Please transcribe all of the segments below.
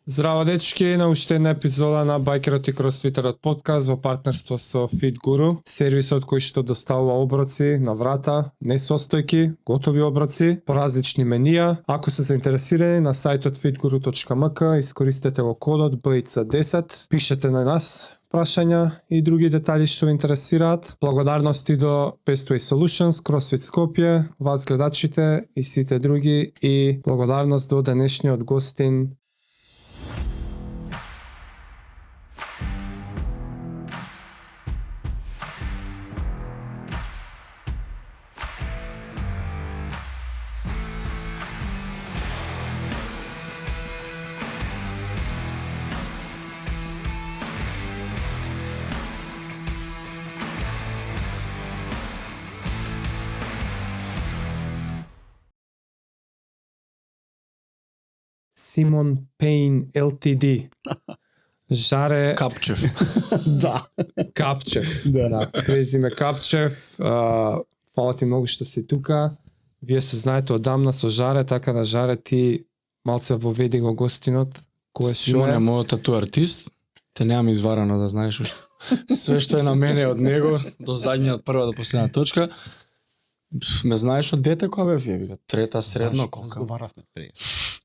Здраво дечки, на уште една епизода на Байкерот и Кросфитерот подкаст во партнерство со Fit Guru, сервисот кој што доставува оброци на врата, не состојки, готови оброци по различни менија. Ако се заинтересирани, на сајтот fitguru.mk искористете го кодот BIC10, пишете на нас прашања и други детали што ве интересираат. Благодарности до Bestway Solutions, CrossFit Skopje, вас гледачите и сите други, и благодарност до денешниот гостин Симон Пейн LTD. Жаре Капчев. Да. Капчев. Да. Презиме Капчев. Фала ти многу што си тука. Вие се знаете одамна со Жаре, така да Жаре ти малце воведи го гостинот. Кој Симон е мојот тату артист. Те немам изварано да знаеш уште. Све што е на мене од него до задниот прва до последна точка. Ме знаеш од дете кога бев, вика, трета средно колка. Разговаравме пред.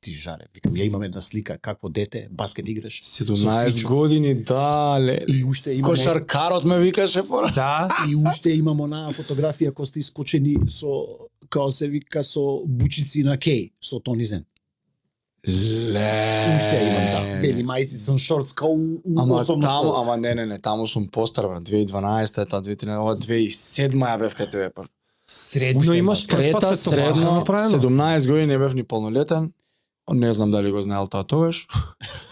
Ти Жаре, викам, ја имам една слика какво дете, баскет играш. 17 години, дале. И уште имам Кошаркарот ме викаше пора. Да. и уште имам онаа фотографија кој сте искочени со као се вика со бучици на кеј, со тонизен. Ле. Уште ја имам да. Бели мајци со шортс као у Ама основно таму, школа. ама не, таму сум постар, брат. 2012 та 2013, ова 2007 ја бев кај тебе пар. Средно Уште имаш Трета, трета средно, направено. 17 години не бев ни полнолетен. Не знам дали го знаел тоа тогаш.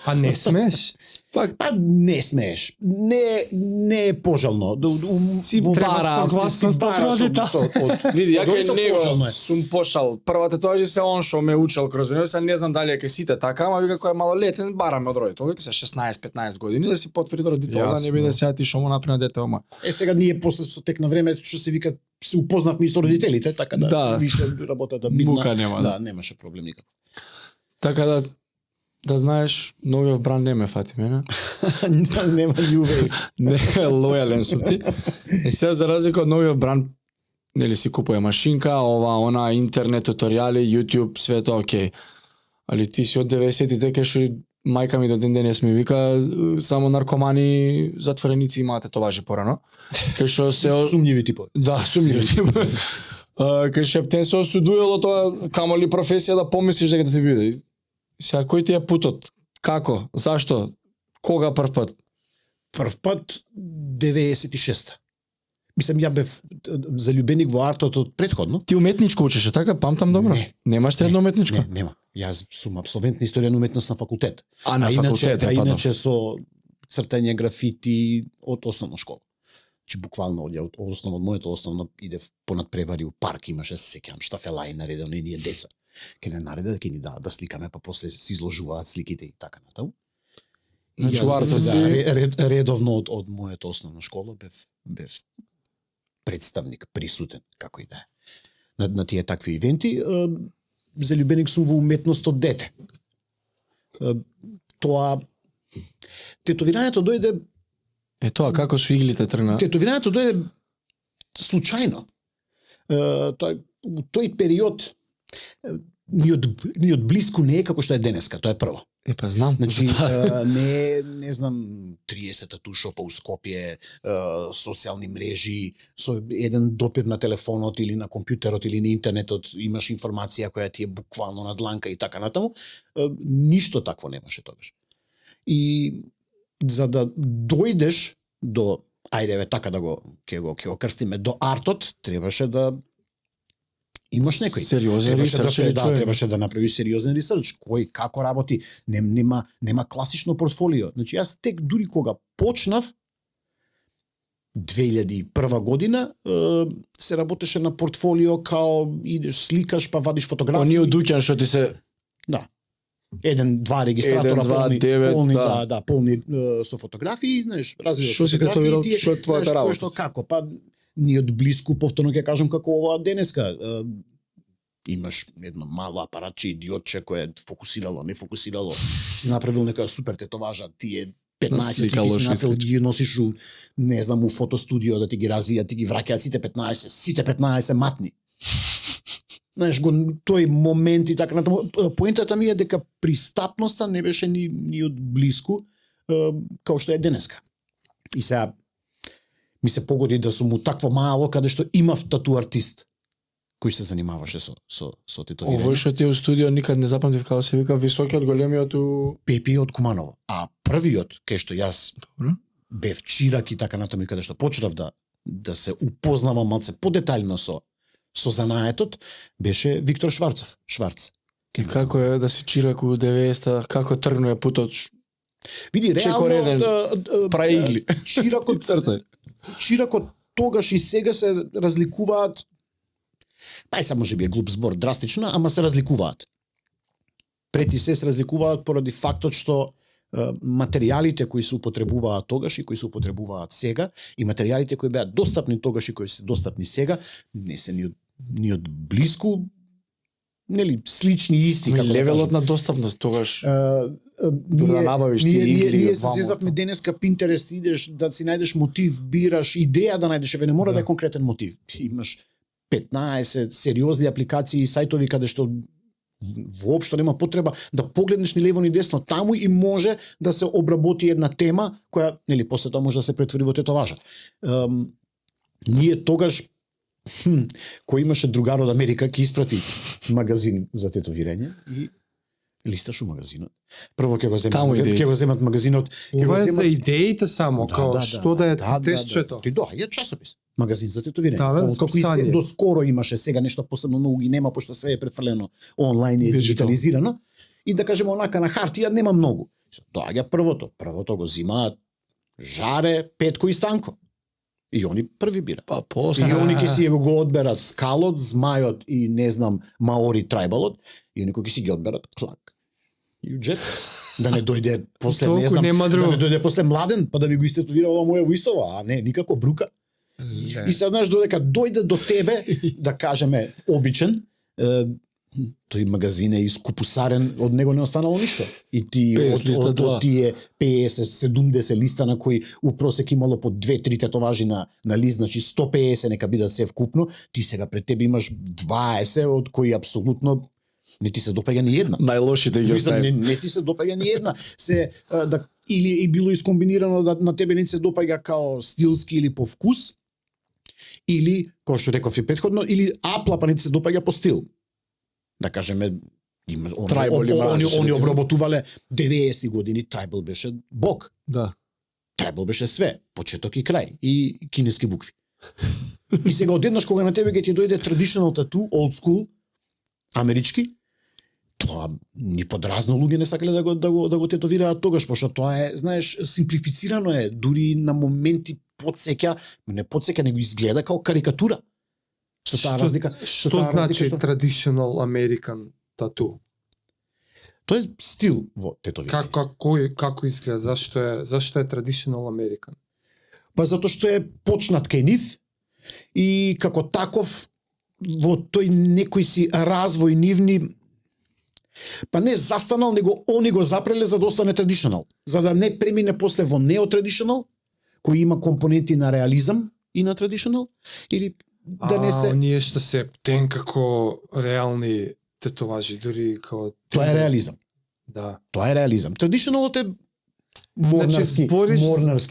А не смеш? Па не смееш. Не е пожално. Си Во треба барам, согласност си од барам родител. Види, ја кај Родител него пожално е. сум пошал. Првата тоа се он што ме учел кроз време, се не знам дали е кај сите така, ама вика кој е малолетен, бараме од родител. Вика се 16-15 години да си потврди родител, да не Јасно. биде сега ти што му направи на дете, ама. Сега ние после со тек на време што се вика се упознавме и со родителите, така да, Да. више работата бидна. Мука нема, да. Да, немаше проблем никако. Така да знаеш, новиот бранд не ме фати мене. Нема љубе. Не лојален сум ти. И сега за разлика од новиот бранд, нели си купува машинка, ова, она, интернет, туторијали, YouTube, све тоа окей. Али ти си од 90-тите кај што мајка ми до ден денес ми вика само наркомани затвореници имаате, тоа важи порано. Кај што се Сумњиви типови. да, сумњиви тип. Кај Шептен се осудувало тоа, камо ли професија да помислиш дека да ти биде. Сега кој ти е путот? Како? Зашто? Кога прв пат? Прв пат 96-та. Мислам, ја бев залюбеник во артот од претходно. Ти уметничко учеше, така? Памтам добро? Не. Немаш средно уметничко? Не, нема. Јас сум абсолвент на историја на уметност на факултет. А на факултет, а е, па иначе со цртање графити од основна школа. Значи буквално од моето основно иде понад превари у парк, имаше се сеќавам штафелаи наредени ние деца. Ке не нареда ке ни да сликаме, па после се изложуваат сликите и така натаму. И Значи, јас артот бев, си- редовно од моето основна школа бев представник, присутен, како и да е. На тие такви ивенти, залюбеник сум во уметност од дете. Тоа тетовирањето дојде Тоа како со иглите тргна? Тетовирањето дојде случајно. Тој период ни од блиску не е како што е денеска, тоа е прво. Па знам. Значи, не знам, 30 татушопа у Скопје, социјални мрежи, со еден допир на телефонот или на компјутерот или на интернетот имаш информација која ти е буквално на дланка и така натаму. Ништо такво немаше тогаш. И за да дојдеш до, ајде така да ќе го крстиме, до артот, требаше да имаш некој. Сериозен Требаше ресерч, да, човек. требаше да направиш сериозен ресерч, кој како работи, нема класично портфолио. Значи јас тек дури кога почнав 2001 година се работеше на портфолио као идеш сликаш па вадиш фотографии. Оние од Дуќан што ти се Да. Два регистратора 1, 2, полни, 9, полни, да. полни со фотографии, знаеш, развиваш Што си тетовирал, фотографии, што е твојата знаеш, работа? Што како, па ни од блиску повторно ќе кажам како ова денеска. Имаш едно мало апаратче, идиотче кое е фокусирало, не фокусирало. Си направил некоја супер тетоважа, тие 15 Слика слики лошо си направил, изгледа. ги носиш у, не знам, у фотостудио да ти ги развијат, ти ги враќаат сите 15 матни. Знаеш, тој момент и така натаму. Поентата ми е дека пристапноста не беше ни од блиску као што е денеска. И сега ми се погоди да сум у такво мало каде што имав тату артист кој се занимаваше со тетовирање. Овој што ти е у студио никад не запамтив како се вика високиот големиот у Пепи од Куманово. А првиот кај што јас Добро. бев чирак и така натаму и каде што почнав да се упознавам малце подетаљно со занаетот беше Виктор Шварцов. Шварц. И како е да си чирак у 90-та, како тргнува путот Види, Чекореден, реално праигли. чиракот црта. чиракот тогаш и сега се разликуваат. Па сега може би е глуп збор, драстично, ама се разликуваат. Прети се разликуваат поради фактот што материјалите кои се употребуваат тогаш и кои се употребуваат сега и материјалите кои беа достапни тогаш и кои се достапни сега не се ни од блиску, нели слични исти како Левелот на достапност тогаш ние, да набавиш тие игли, ние се вамо. зезавме денеска Pinterest, идеш да си најдеш мотив, бираш идеја да најдеш, еве не мора да е конкретен мотив. Имаш 15 сериозни апликации и сајтови каде што воопшто нема потреба да погледнеш ни лево ни десно таму и може да се обработи една тема која нели после тоа може да се претвори во тетоважа. Ние тогаш кој имаше другар од Америка ќе испрати магазин за тетовирање и листаш у магазинот. Прво ќе го Таму земат, идеите. ќе го земат магазинот, ќе го Ова е за земат идеите само, као што да е цитесчето. Ти доаѓа часопис, магазин за тетовирање. Да, за Како и се писање. доскоро имаше, сега нешто посебно многу ги нема пошто све е префрлено онлайн и Диджитал. дигитализирано. И да кажеме онака на хартија нема многу. Доаѓа првото го зимаат Жаре, Петко и Станко. И они први бира. па И после они ќе си го одберат скалот, змајот и не знам Маори трајбалот и они кои ќе си ги одберат клак. И уџет да не дојде после Толку не знам, нема да друго. не дојде после младен па да ми го истетовира ова моја во истова, а не никако брука. И се знаеш додека дојде до тебе, да кажеме обичен, тој магазин е искупусарен, од него не останало ништо. И ти 50 листа од тоа. тие 50-70 листа на кои у просек имало по 2-3 тетоважи на лист, значи 150 нека бидат се вкупно, ти сега пред тебе имаш 20 од кои апсолутно не ти се допаѓа ни една. најлошите ги Мислам, остави. не ти се допаѓа ни една. Се да или и било искомбинирано да на тебе не ти се допаѓа као стилски или по вкус, или кој што реков и претходно, или апла па не ти се допаѓа по стил. Да кажеме има Трибал има различни, они рецимо. обработувале 90 години трибал беше бог. Да. Трибал беше све, почеток и крај и кинески букви. И сега одеднаш кога на тебе ќе ти дојде traditional tattoo, old school, амерички, тоа ни подразно луѓе не сакале да го тетовираат тогаш, пошто тоа е, знаеш, симплифицирано е, дури на моменти потсеќа, не потсеќа, него изгледа као карикатура. Со таа разлика, со Што таа значи разлика што- traditional American tattoo? Тоа е стил во тетовирање. Како изгледа? Зашто е traditional American? Па затоа што е почнат кај нив и како таков во тој некој си развој нивни па не застанал, него они го запреле за да остане традиционал, за да не премине после во неотрадиционал, кој има компоненти на реализам и на традиционал, или да не се... Оние што се птен како реални тетоважи, дури како... Тоа е реализам. Да. Тоа е реализам. Традиционалот е морнарски, збориш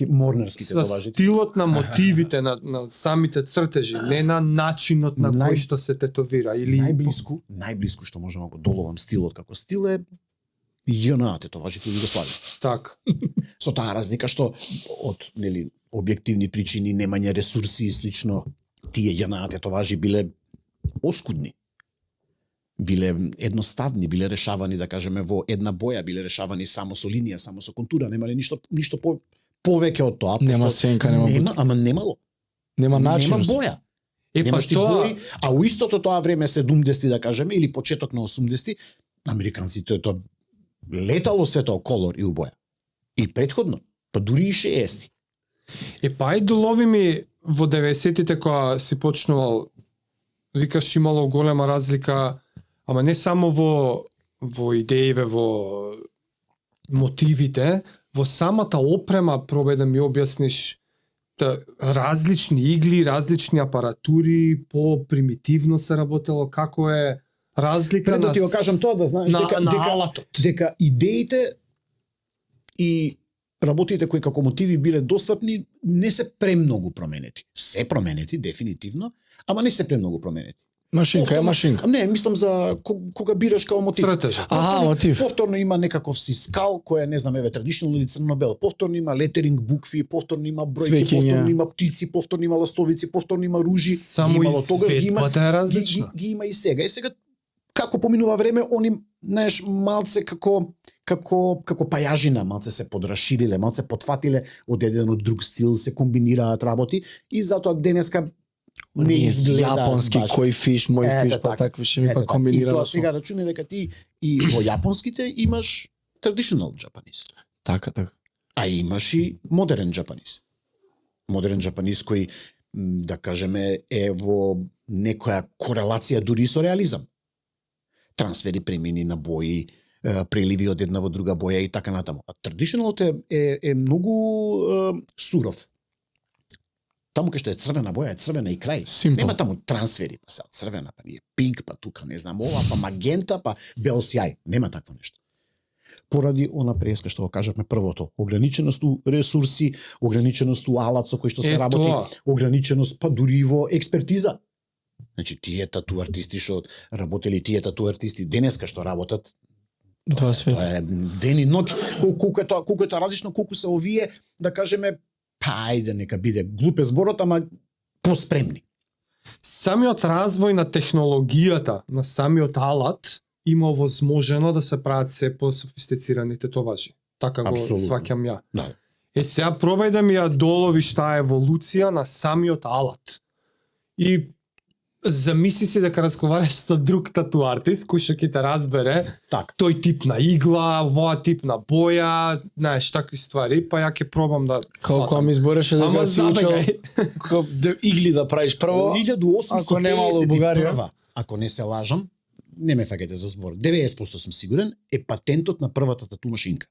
морнарски За тетоважи. стилот на мотивите, на самите цртежи, не на начинот на кој што се тетовира. Или Најблиску што можам да го доловам стилот како стил е JNA тетоважите во Југославија. Так. Со таа разлика што од нели објективни причини, немање ресурси и слично, тие JNA тетоважи биле оскудни. Биле едноставни, биле решавани, да кажеме, во една боја, биле решавани само со линија, само со контура, немале ништо повеќе од тоа. Нема пошто сенка, нема ама немало. Нема начин. Нема боја. Па Немаш ти бои, а у истото тоа време 70-ти, да кажеме, или почеток на 80-ти, американците тоа летало се тоа колор и у боја. И претходно, па дури и 60-ти. Па и долови ми во 90-тите кога си почнувал, викаш имало голема разлика Ама не само во идеиве, во мотивите, во самата опрема пробај да ми објасниш различни игли, различни апаратури, по-примитивно се работело, како е разлика Пред на да ти го кажам тоа, да знаеш дека алатот. дека идеите и работите кои како мотиви биле достапни не се премногу променети. Се променети дефинитивно, ама не се премногу променети. Машинка е машинка. Не, мислам за кога бираш као мотив. Цртежа. Аха, мотив. Повторно има некаков си скал кој е, не знам, еве традиционално или црно-бел. Повторно има летеринг, букви, повторно има бројки, Цвеќиња. повторно има птици, повторно има ластовици, повторно има ружи. Само Имало тогаш, ги има- изvedбата е различна. ги има и сега. И сега како поминува време, они, знаеш, малце како пајажина, малце се подрашириле, малце потфатиле од еден од друг стил, се комбинираат работи и затоа денеска не изгледа јапонски баш. кој фиш, мој Ете фиш, па така. такви ще ми Ето па така. И комбинирано тоа со. сега рачуне дека ти и во јапонските имаш traditional Japanese, Така. а имаш и модерен Japanese. Модерен Japanese кој да кажеме е во некоја корелација дури и со реализам. Трансфери, премини на бои, преливи од една во друга боја и така натаму. А traditionalот е многу суров. Таму кај што е црвена боја, е црвена и крај. Simple. Нема таму трансфери, па сега црвена, па ние пинк, па тука не знам ова, па магента, па бел сјај. Нема такво нешто. Поради она преска што го кажавме првото, ограниченост у ресурси, ограниченост у алат со кој што се работи, тоа. ограниченост па дури и во експертиза. Значи тие тату артисти што работели, тие тату артисти денеска што работат, Тоа све. тоа е ден и ноќ, колку е тоа различно, колку се овие, да кажеме, па ајде нека биде глуп е зборот, ама поспремни. Самиот развој на технологијата, на самиот алат, има овозможено да се прават се по-софистицирани тетоважи. Така го Апсолутно. сваќам ја. Да. Сега пробај да ми ја доловиш таа еволуција на самиот алат. И замисли си дека разговараш со друг тату артист кој што ќе те разбере Така. тој тип на игла, овоа тип на боја, знаеш, такви ствари, па ја ќе пробам да Колку ми избореше Ама дека си учел забегај. игли да правиш прво, ако немало у Бугарија. 1851, ако не се лажам, не ме фаќате за збор, 90% сум сигурен, е патентот на првата тату машинка.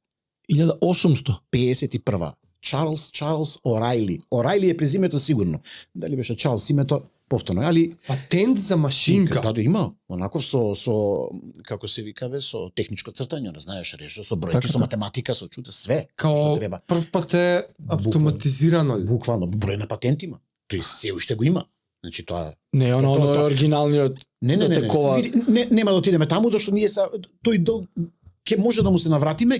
1800. 51. Чарлс Орайли. Орайли е презимето сигурно. Дали беше Чарлс името, повторно, али Патент за машинка. Да, има. Онаков со како се викаве, со техничко цртање, не знаеш, решо со бројки, Така, со така. математика, со чуде све што Као треба. прв пат е автоматизирано ли? Буквално број на патент има. Тој се уште го има. Значи тоа Не, оно Тоа- е оригиналниот. не Да такова- нема да отидеме таму зашто ние тој дел ќе може да му се навратиме,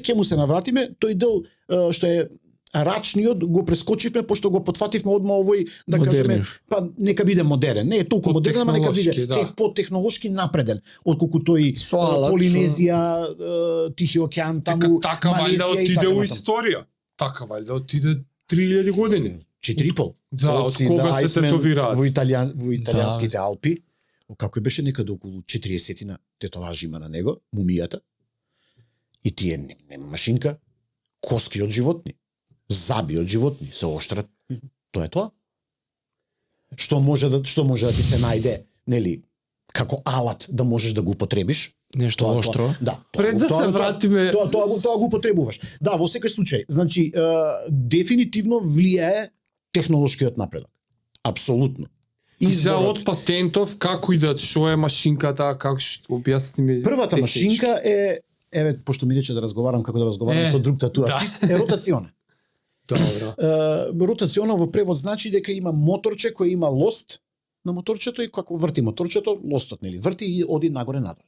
тој дел што е рачниот го прескочивме пошто го потфативме одма овој да кажеме Модернив. па нека биде модерен. Не е толку модерен, ама нека биде По-технолошки, да. по-технолошки напреден отколку тој Со алат, Полинезија, Тихи океан, таму Така вајда Малезија и отиде така у натаму. историја. Така вајда отиде 3000 години. 4,5. Да, од Си кога се Айсмен тетовираат? во италијанските Да. Алпи, како беше некаде околу 40 тетоважи има на него, мумијата. И тие нема машинка, коски од животни, заби од животни, се оштрат. Тоа е тоа. Што може да ти се најде, нели, како алат да можеш да го употребиш. Нешто оштро. Да. Пред да се вратиме Тоа го употребуваш. Да, во секој случај. Значи, дефинитивно влијае технолошкиот напредок. Апсолутно. и за Изборот. од патентов како идат, што е машинката, како што објасни ми. Првата технички. машинка е, еве, пошто ми рече да разговарам како да разговарам со друг тату да. артист, е ротациона. Добро. Ротациона во превод значи дека има моторче кој има лост на моторчето и како врти моторчето, лостот нели врти и оди нагоре надоле.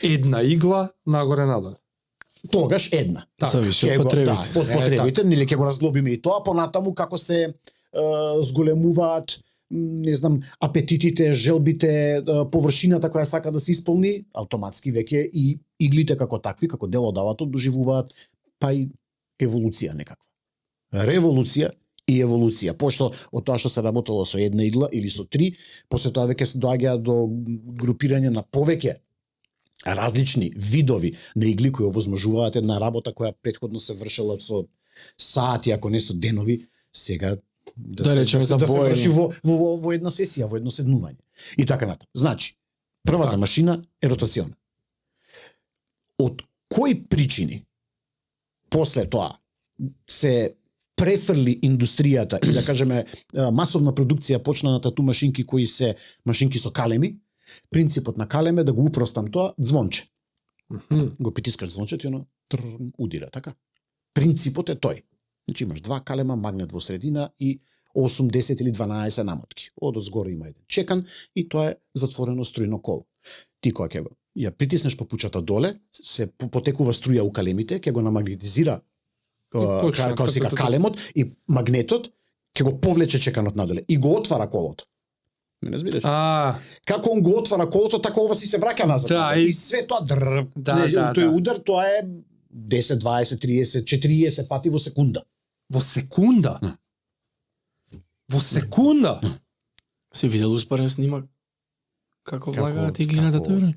Една игла нагоре надоле. Тогаш една. Зависи Ќе од го- потребите. Да, од потребите, нели ќе го разглобиме и тоа, понатаму како се зголемуваат не знам, апетитите, желбите, површината која сака да се исполни, автоматски веќе и иглите како такви, како дел од алатот, доживуваат па и еволуција некаква. Револуција и еволуција. Пошто од тоа што се работело со една игла или со три, после тоа веќе се доаѓа до групирање на повеќе различни видови на игли кои овозможуваат една работа која претходно се вршела со сати, ако не со денови, сега Да речеме за да се боење. врши во една сесија, во едно седнување. И така натаму. Значи, Првата Така. машина е ротациона. Од кои причини после тоа се префрли индустријата и да кажеме масовна продукција почна на тату машинки кои се машинки со калеми, принципот на калем е да го упростам тоа звонче. Го притискаш звончето и оно удира, така? Принципот е тој. Значи имаш два калема, магнет во средина и 8, 10 или 12 намотки. Од згоре има еден чекан и тоа е затворено струјно коло. Ти кога ќе ја притиснеш папучата доле, се потекува струја у калемите, ќе го намагнетизира како се калемот и магнетот ќе го повлече чеканот надоле и го отвара колото. Не разбираш? Како он го отвара колото, така ова си се враќа назад. Да, и све тоа тој удар, тоа е 10, 20, 30, 40 пати во секунда. Во секунда? Во секунда? Си видел успорен снимак? Како влагаат Како- иглината како- тоа?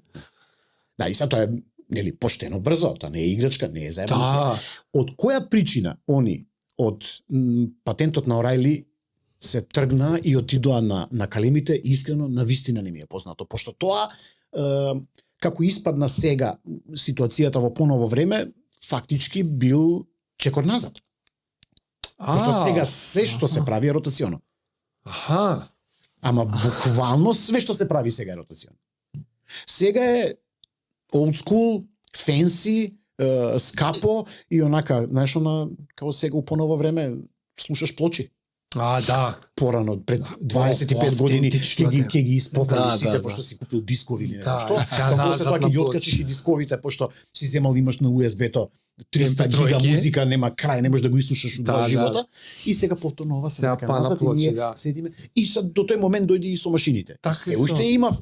Да, и сега тоа е нели поштено брзо, тоа не е играчка, не е заебанци. Да. Од која причина они од патентот на Орайли се тргна и отидоа на калемите, искрено на вистина не ми е познато, пошто тоа како испадна сега ситуацијата во поново време, фактички бил чекор назад. Пошто сега се што се прави е ротационо. Аха. Ама буквално све што се прави сега е ротационо. Сега е old school, fancy, скапо и онака, знаеш, како сега у поново време слушаш плочи. Да. Порано пред 25 години автентично, ќе ги испофали Да, сите да, пошто да. си купил дискови или не Да, знам што. и сега Па после назад тоа на ќе ги плочи. откачиш и дисковите пошто си земал имаш на USB-то 300 MP3 гига музика, нема крај, не можеш да го изслушаш у Да, два да. живота. И сега повторно ова се Сега враќа па на назад и плочи, ние да. седиме. И sad до тој момент дојде и со машините. Така Се е уште со. има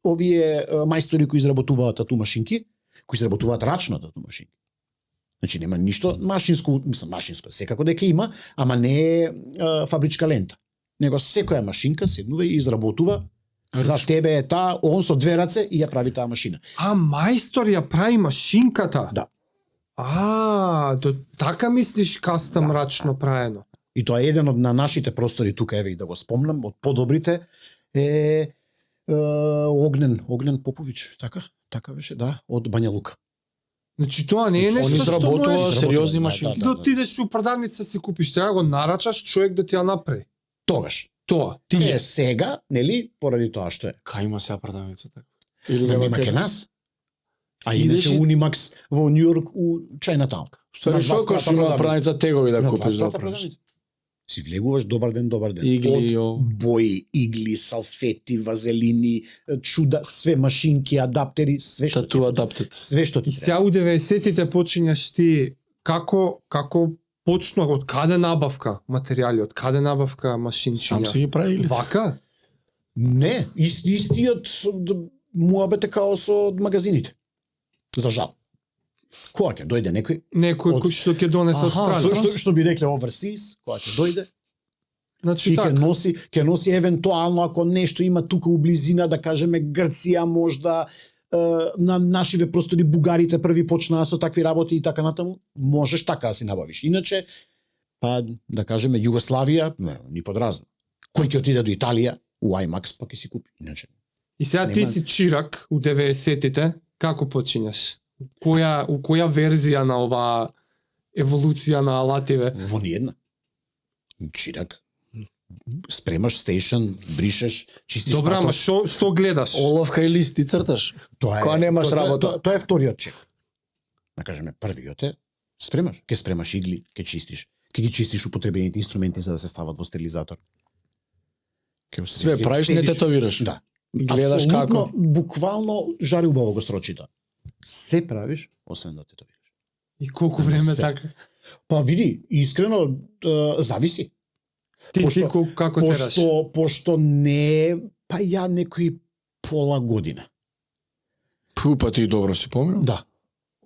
овие мајстори кои изработуваат тату машинки, кои изработуваат рачно тату машинки. Значи нема ништо машинско, машинско, секако дека има, ама не е фабричка лента. Него секоја машинка седнува и изработува за тебе е таа, он со две раце и ја прави таа машина. Мајстор ја прави машинката? Да. Така мислиш кастам рачно праено? И тоа е еден од на нашите простори тука, еве и да го спомнам, од подобрите е Огнен Попович, така беше, да, од Бања Лука. Значи тоа не е Значи, нешто он што изработува можеш сериозни да, машинки. да отидеш у продавница си купиш, треба го нарачаш човек да ти ја направи. Тогаш. Тоа. Е сега, нели, поради тоа што е. Кај има сега продавница така? Или Да нема нема ке кај нас. А Си идеш иначе и- Унимакс во Нью Йорк у Чајнатаун. Ствари На шо два кој спрата има продавница. продавница тегови да На купиш два за спрата оправиш? продавница. Си влегуваш добар ден. Игли, Од бои, игли, салфети, вазелини, чуда, све машинки, адаптери, све што тату адаптет. све што ти И треба. сега у 90-тите почињаш ти како почна, од каде набавка материјали, од каде набавка Сам машинчиња? си ги прави или? Вака? Не, истиот муабет е као со магазините. За жал. Кога ќе дојде некој, Некој Од- кој што ќе донесе од Аха, страна. што би рекле overseas, кога ќе дојде, Значи и така. ќе носи евентуално ако нешто има тука у близина, да кажеме Грција, можда на нашиве простори бугарите први почнаа со такви работи и така натаму, можеш така да си набавиш. Иначе, па да кажеме Југославија, ни подразно. Кој ќе отиде до Италија, у IMAX па ќе си купи. Иначе, И сега ти Нема- си чирак у 90-тите, како почињаш? У која верзија на оваа еволуција на алативе? во ниедна. Чирак. Спремаш стейшн, бришеш, чистиш Добра, ама патос. што гледаш? Оловка и лист ти црташ. Кога немаш работа. Тоа е вториот чек. Да кажеме, првиот е спремаш. Ке спремаш игли, ке чистиш. Ке ги чистиш употребените инструменти за да се стават во стерилизатор. Све правиш, не тетовираш. Да. Гледаш Апсолутно, како. буквално жари убаво го срочито. Се правиш, освен да тетовираш. И колку време Се. така? Па види, искрено, зависи. Ти Пошто- како тераш? Пошто не е, па ја некои пола година. Па ти добро си помнил? Да.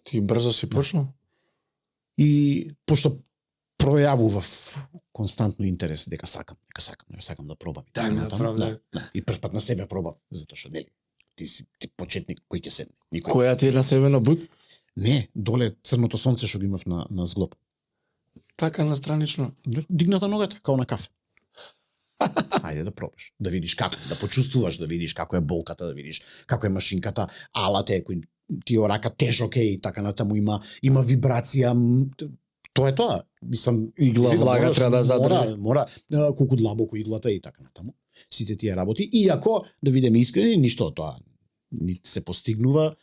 Ти брзо си почнал? И пошто пројавував константно интерес дека сакам да пробам. И Да, така да, натаму, пробам. да. И прв пат на себе пробав, затоа што нели, ти почетник кој ќе седне. Никој. Која ти е на себе на бут? Не, доле црното сонце што го имав на зглоб. Така настранично. Дигната ногата, као на кафе. Ајде да пробаш, да видиш како, да почувствуваш, да видиш како е болката, да видиш како е машинката, алате кој ти рака тежок е и така натаму има вибрација, тоа е тоа. Мислам, Игла, видам, влага мораш, треба да задржи. Мора колку длабоко иглата и така натаму. Сите тие работи, иако да бидеме искрени, ништо од тоа ни се постигнува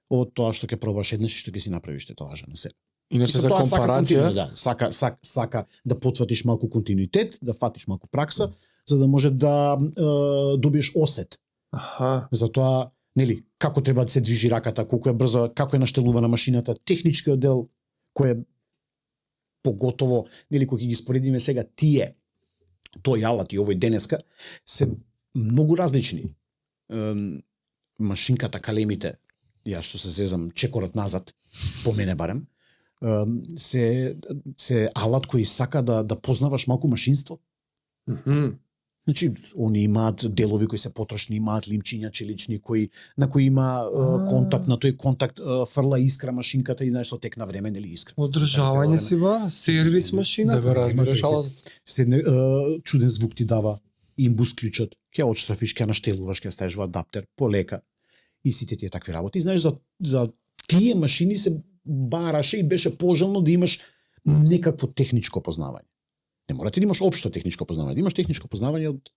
од тоа што ќе пробаш еднаш и што ќе си направиш, тоа важно на себе. Иначе за Тоа компарација, сака да потватиш малку континуитет, да фатиш малку пракса, за да може да добиеш осет Аха. за тоа, нели, како треба да се движи раката, колку е брзо, како е наштелувана машината, техничкиот дел кој е поготово, нели, кога ќе ги споредиме сега тие, тој алат и овој денеска се многу различни. Машинката, калемите, јас што се зезам чекорот назад, по мене барем, се алат кој сака да познаваш малку машинство. Значи, они имаат делови кои се потрошни, имаат лимчиња челични на кои има контакт, на тој контакт фрла искра машинката и знаеш со тек на време, нели искра. Одржавање си ба, сервис машина. да го разбереш алатот. Седне, чуден звук ти дава, имбус клучот, ќе отштрафиш, ќе наштелуваш, ќе ставиш во адаптер, полека и сите тие такви работи. Знаеш, за тие машини се бараше и беше пожелно да имаш некакво техничко познавање. Не мора ти да имаш општо техничко познавање, да имаш техничко познавање од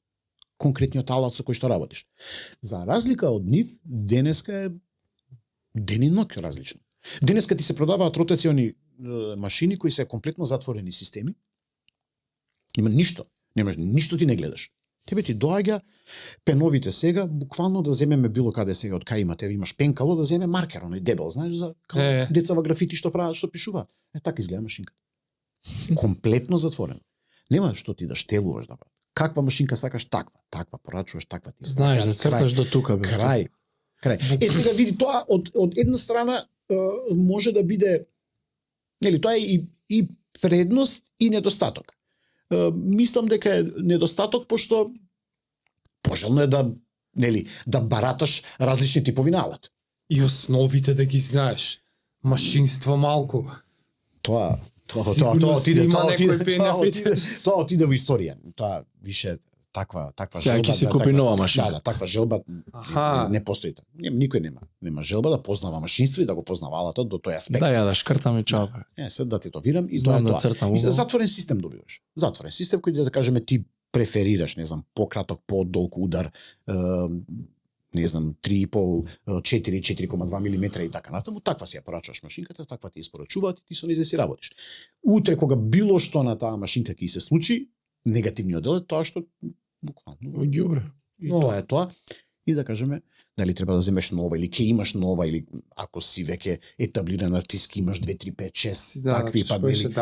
конкретниот алат со кој што работиш. За разлика од нив, денеска е ден и ноќ различно. Денеска ти се продаваат ротациони машини кои се комплетно затворени системи. Има ништо, немаш ништо ти не гледаш. Тебе ти доаѓа пеновите сега, буквално да земеме било каде сега од кај имате, имаш пенкало да земе маркер, оној дебел, знаеш за деца во графити што прават, што пишуваат. Така изгледа машинка. Комплетно затворено. Нема што ти да штелуваш да. Каква машинка сакаш, таква порачуваш, таква ти. Знаеш да црташ до тука бе. Крај. Сега види тоа од една страна може да биде, нели, тоа е и предност и недостаток. Мислам дека е недостаток пошто пожелно е да бараташ различни типови на алат. И основите да ги знаеш. Машинство малку. Тоа Сигурно си има некој бенефит. Тоа отиде во историја. Тоа више таква Сега ќе си купи нова машина. Да, таква желба не постои. Никој нема желба да познава машинство и да го познава алатот до тој аспект. Да ја да шкртам и чао. Се да тетовирам и Знам да тоа. цртам. И за затворен систем добиваш. Затворен систем кој да кажеме ти преферираш, не знам, пократок, подолг удар, не знам, 3,5, 4, 4,2 мм и така натаму, таква си ја порачуваш машинката, таква ти испорачуваат и ти со неја си работиш. Утре кога било што на таа машинка ќе се случи, негативниот дел е тоа што буквално ѓубре. и тоа е тоа. И да кажеме, дали треба да земеш нова или ќе имаш нова или ако си веќе етаблиран артист имаш 2, 3, 5, 6 такви па били.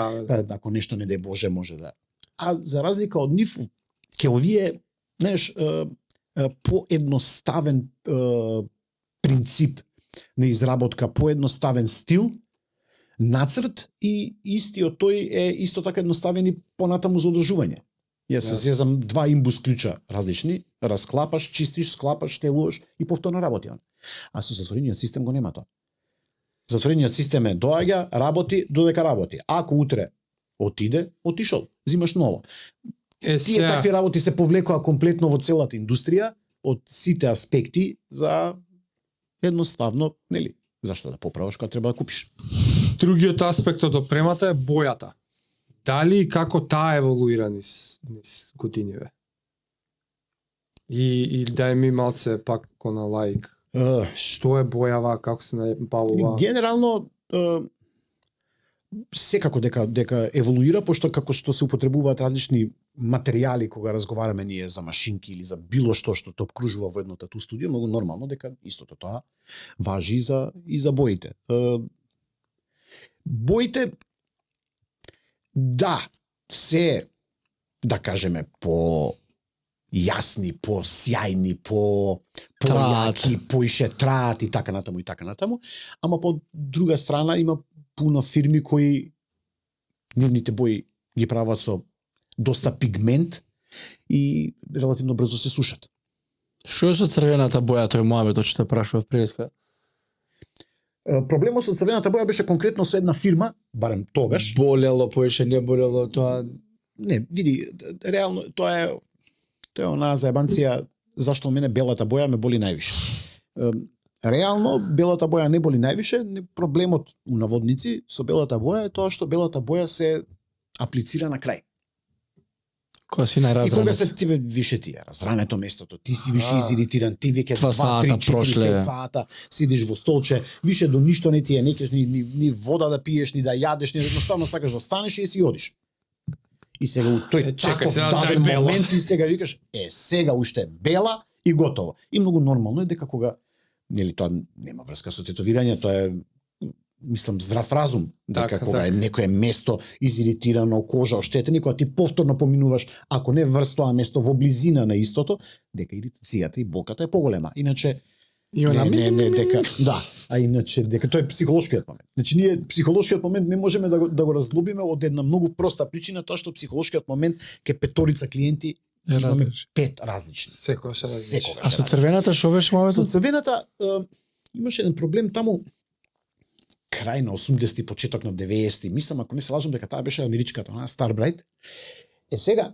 Ако нешто не дај Боже може да. А за разлика од нив ќе овие, знаеш, поедноставен принцип на изработка, поедноставен стил, нацрт и истиот тој е исто така едноставен и понатаму за одржување. Јас се зезам 2 имбус клуча различни, расклапаш, чистиш, склапаш, штелуваш и повторно работи он. А со затворениот систем го нема тоа. Затворениот систем е доаѓа, работи, додека работи. Ако утре отиде, отишол, зимаш ново. Тие такви работи се повлекоа комплетно во целата индустрија од сите аспекти за едноставно, нели, зашто да поправаш кога треба да купиш. Другиот аспект од опремата е бојата. Дали и како таа еволуира низ годиниве? И дај ми малце пак на лаик. Што е бојава, како се најбавува? Генерално секако дека еволуира, пошто како што се употребуваат различни материјали кога разговараме ние за машинки или за било што те обкружува во едно тату студио, многу нормално дека истото тоа важи и за боите. Боите да се, да кажеме, по јасни, по сјајни, по јаки, поише траат и така натаму, ама по друга страна има пуно фирми кои нивните бои ги прават со доста пигмент и релативно брзо се сушат. Што е со црвената боја, тој Моамедот што те прашува преска? Проблемот со црвената боја беше конкретно со една фирма, барем тогаш. Болело, поише не болело, тоа... Не, види, реално, тоа е Тоа е онаа заебанција зашто мене белата боја ме боли највише. Реално белата боја не боли највише, проблемот у наводници со белата боја е тоа што белата боја се аплицира на крај. Кога си И кога најразранет. се тебе више ти е разрането местото, ти си више изиритиран, ти веќе 2 2, сата 3, 4, прошле. 5 сата сидиш во столче, више до ништо не ти е, не кеш ни вода да пиеш, ни да јадеш, ни едноставно сакаш да станеш и да си одиш. И сега у тој чекај, таков сега да е даден бела. момент и сега викаш, сега уште е бела и готово. И многу нормално е дека кога нели тоа нема врска со тетовирање, тоа е мислам здрав разум, дека Така, кога така. е некое место изиритирано, кожа оштетена, и кога ти повторно поминуваш, ако не врз тоа место во близина на истото, дека иритацијата и болката е поголема. Иначе И она не, дека да, а иначе дека тоа е психолошкиот момент. Значи ние психолошкиот момент не можеме да го разглобиме од една многу проста причина, тоа што психолошкиот момент ке петорица клиенти имаме различен. 5 различни. Секогаш е различно. Секогаш. А со црвената што беше Со моето? црвената имаше еден проблем таму крај на 80-ти, почеток на 90-ти. Мислам, ако не се лажам, дека таа беше америчката, она Starbright. Сега,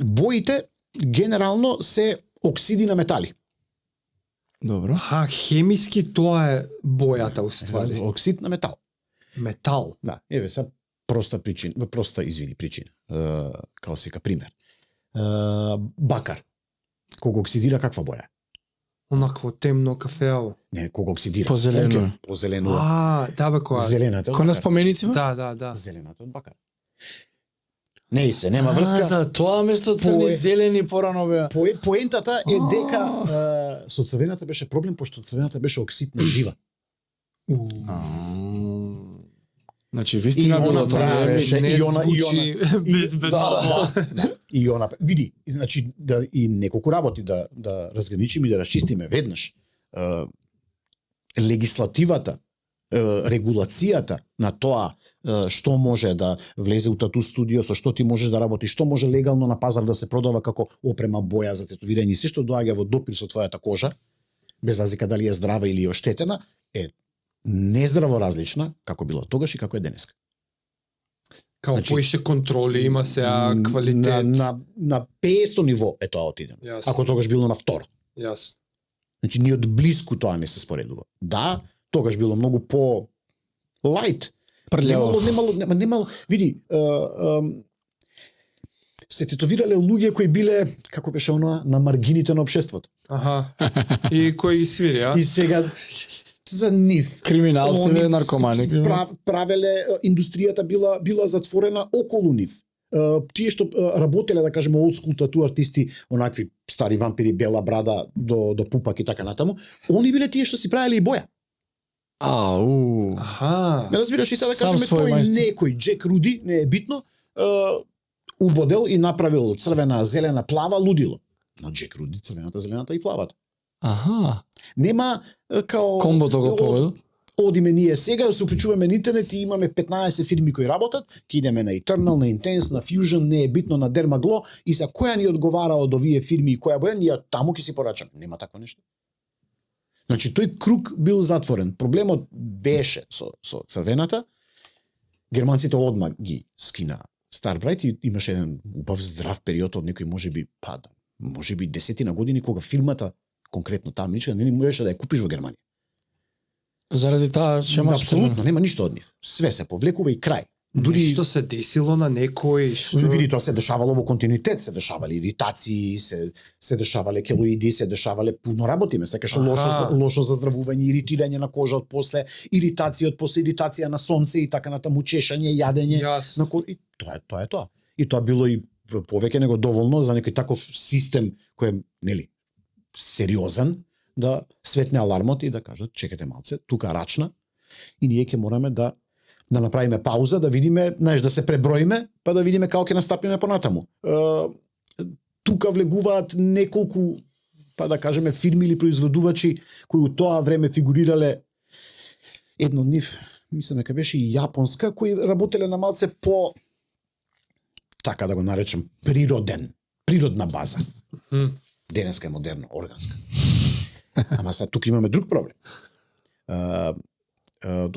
боите генерално се оксиди на метали. Добро. Хемиски тоа е бојата уствари. Оксид на метал. Метал. Да, еве са проста причина, причина. Као сека пример. Бакар. Кога оксидира каква боја? е? Онакво темно кафеаво. Не, кога оксидира. Позелено. Окей, позелено. Да бе која. Зелената. од Кога на бакар. споменици? Да. Зелената од бакар. Не се, нема врска. За тоа место црни Пое- зелени порано беа. Поентата е дека со црвената беше проблем, пошто црвената беше оксид на жива. Значи И вистина она било тоа тоа. беше, не и она- звучи безбедно. Да. И она види, значи и неколку работи да разграничиме и да расчистиме веднаш. Легислативата, регулацијата на тоа што може да влезе у тату студио, со што ти можеш да работиш, што може легално на пазар да се продава како опрема, боја за тетовирање и се што доаѓа во допир со твојата кожа, без разлика дали е здрава или е оштетена, е нездраво различна како било тогаш и како е денеска. Као Значи, поише контроли има сега квалитет. На 500 ниво е тоа отидено. Јасно. Ако тогаш било на второ. Јас. Значи ни од блиску тоа не се споредува. Да, тогаш било многу по лајт. Прљаво. Немало, види, се тетовирале луѓе кои биле, како беше оноа, на маргините на општеството. Аха. И кој ги свири, а? И сега за нив Криминалци, они наркомани. правеле, индустријата била затворена околу нив. Тие што работеле, да кажеме, old school тату артисти, онакви стари вампири, бела брада до пупак и така натаму, они биле тие што си правеле и боја. Аха. Не разбираш, и сега да Сам кажеме свој тој мајстор. некој Джек Руди, не е битно, убодел и направил црвена, зелена, плава лудило. Но Джек Руди црвената, зелената и плавата. Аха. Нема као Комбото го поведу. Одиме ние сега, се уклучуваме на интернет и имаме 15 фирми кои работат, ќе идеме на Eternal, на Intense, на Fusion, не е битно, на Dermaglow, и за која ни одговара од овие фирми и која боја, ние таму ќе си порачаме. Нема такво нешто. Значи, тој круг бил затворен. Проблемот беше со црвената, германците одма ги скина Starbright и имаше еден убав здрав период од некој можеби 10 години кога фирмата конкретно таа америчка не можеше да ја купиш во Германија. Заради таа шема Апсолутно, нема ништо од нив. Све се повлекува и крај. Дури Нешто се десило на некој што види тоа се дешавало во континуитет, се дешавале иритации, се дешавале келоиди, се дешавале пуно работи, ме сакаше Аха. лошо заздравување, иритирање на кожа од после, иритација од после, иритација на сонце и така натаму, чешање, јадење. Јас. И тоа е тоа. И тоа било и повеќе него доволно за некој таков систем кој е, нели, сериозен, да светне алармот и да кажат чекате малце, тука рачна и ние ќе мораме да направиме пауза, да видиме, знаеш, да се преброиме, па да видиме како ќе настапиме понатаму. Тука влегуваат неколку, па да кажеме, фирми или производувачи кои у тоа време фигурирале. Едно од нив, мислам дека беше и јапонска, кои работеле на малце по, така да го наречам, природна база. Денеска е модерно, органска. Ама сега тука имаме друг проблем.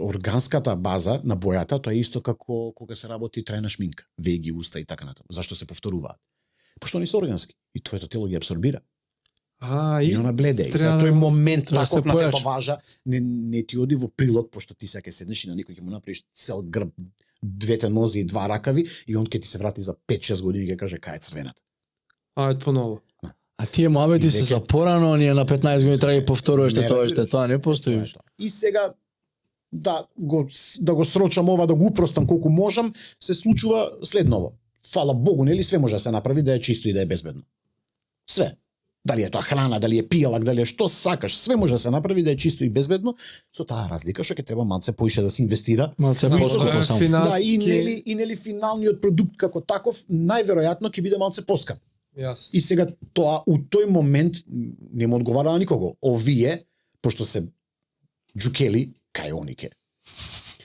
Органската база на бојата, тоа е исто како кога се работи трајна шминка, веги, уста и така натаму. Зашто се повторуваат? Пошто они се органски и твоето тело ги абсорбира. А, И она бледе. И треба сега тој момент да се таков на појача. тетоважа не ти оди во прилог, пошто ти сега ќе седнеш и на некој ќе му направиш цел грб, двете нози и два ракави и он ќе ти се врати за 5-6 години и ќе каже кај е црвената. ајде поново. А тие муабети И се веќе- за порано, ние на 15 години треба да ги повторуваш Не тоа разбираш. тоа не постои Тоа е више. тоа. И сега да го срочам ова, да го упростам колку можам, се случува следново. Фала Богу, нели све може да се направи да е чисто и да е безбедно. Све. Дали е тоа храна, дали е пијалак, дали е што сакаш, све може да се направи да е чисто и безбедно, со таа разлика што ќе треба малце поише да се инвестира. Малце Кои поскупо со- само. Да, и нели финалниот продукт како таков најверојатно ќе биде малце поскап. Јас. И сега тоа у тој момент не му одговара на никого. Овие, пошто се џукели, кај они